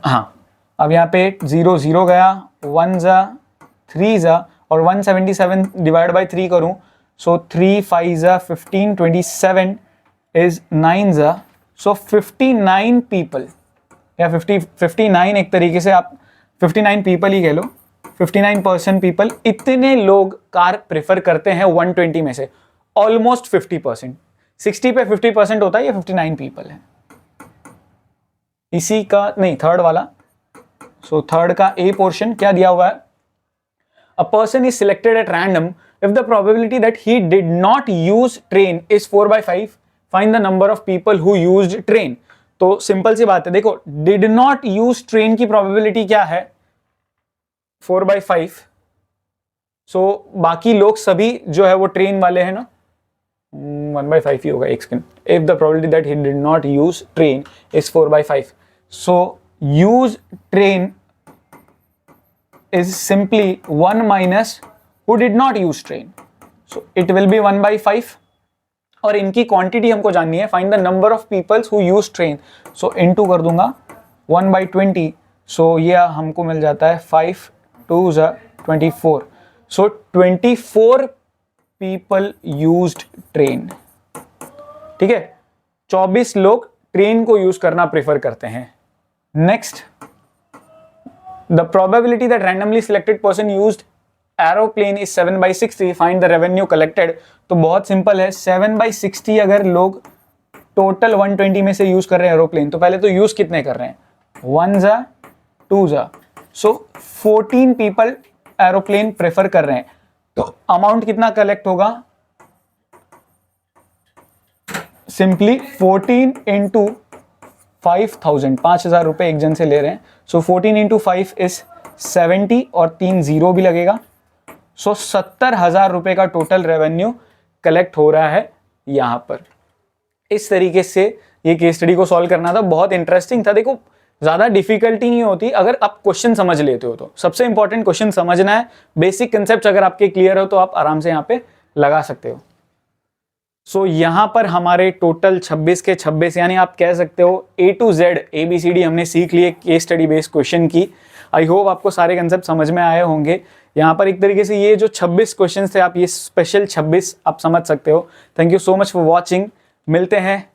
हाँ, अब यहाँ पे 0 0 गया, 1 जा 3 जा, और 177 डिवाइड बाई 3 करूँ, सो 3 5 जा 15, 27 इज 9 जा, सो 59 पीपल या 59 एक तरीके से आप 59 पीपल ही कह लो, 59% पीपल, इतने लोग कार प्रेफर करते हैं 120 में से, ऑलमोस्ट 50%। 60 पे 50% होता है, ये 59 पीपल है। इसी का नहीं, थर्ड वाला, सो थर्ड का ए पोर्शन क्या दिया हुआ है? A person is selected at random if the probability that he did not use train is 4/5. Find the number of people who used train. तो सिंपल सी बात है, देखो did not use train की probability क्या है? 4/5. सो बाकी लोग सभी जो है वो ट्रेन वाले हैं ना, 1/5 ही होगा एक second. If the probability that he did not use train is 4/5. So use train is simply 1 minus who did not use train. So it will be 1/5. और इनकी क्वांटिटी हमको जाननी है, find the number of peoples who use train. So into कर दूंगा 1/20, सो ये हमको मिल जाता है 5 2 24। सो 24 पीपल यूज्ड ट्रेन। ठीक है, 24 लोग ट्रेन को यूज करना प्रेफर करते हैं। Next, the probability that randomly selected person used aeroplane is 7/60. Find the revenue collected. तो बहुत सिंपल है, 7/60 अगर लोग टोटल 120 में से यूज कर रहे हैं एरोप्लेन, तो पहले तो यूज कितने कर रहे हैं? 1 जा 2 जा, सो 14 पीपल एरोप्लेन प्रेफर कर रहे हैं, तो अमाउंट कितना कलेक्ट होगा? सिंपली 14 इंटू 5000, 5000 रुपए एक जन से ले रहे हैं, सो 14 इंटू 5 इज 70, और 3 0 भी लगेगा, सो 70,000 रुपए का टोटल रेवेन्यू कलेक्ट हो रहा है यहां पर। इस तरीके से ये केस स्टडी को सॉल्व करना था, बहुत इंटरेस्टिंग था। देखो ज्यादा डिफिकल्टी नहीं होती अगर आप क्वेश्चन समझ लेते हो, तो सबसे इंपॉर्टेंट क्वेश्चन समझना है। बेसिक कंसेप्ट अगर आपके क्लियर हो तो आप आराम से यहाँ पे लगा सकते हो। सो यहां पर हमारे टोटल 26 के 26, यानी आप कह सकते हो A to Z ABCD हमने सीख लिए केस स्टडी बेस्ड क्वेश्चन की। आई होप आपको सारे कंसेप्ट समझ में आए होंगे। यहाँ पर एक तरीके से ये जो 26 क्वेश्चन थे, आप ये स्पेशल 26 आप समझ सकते हो। Thank you so much for watching. मिलते हैं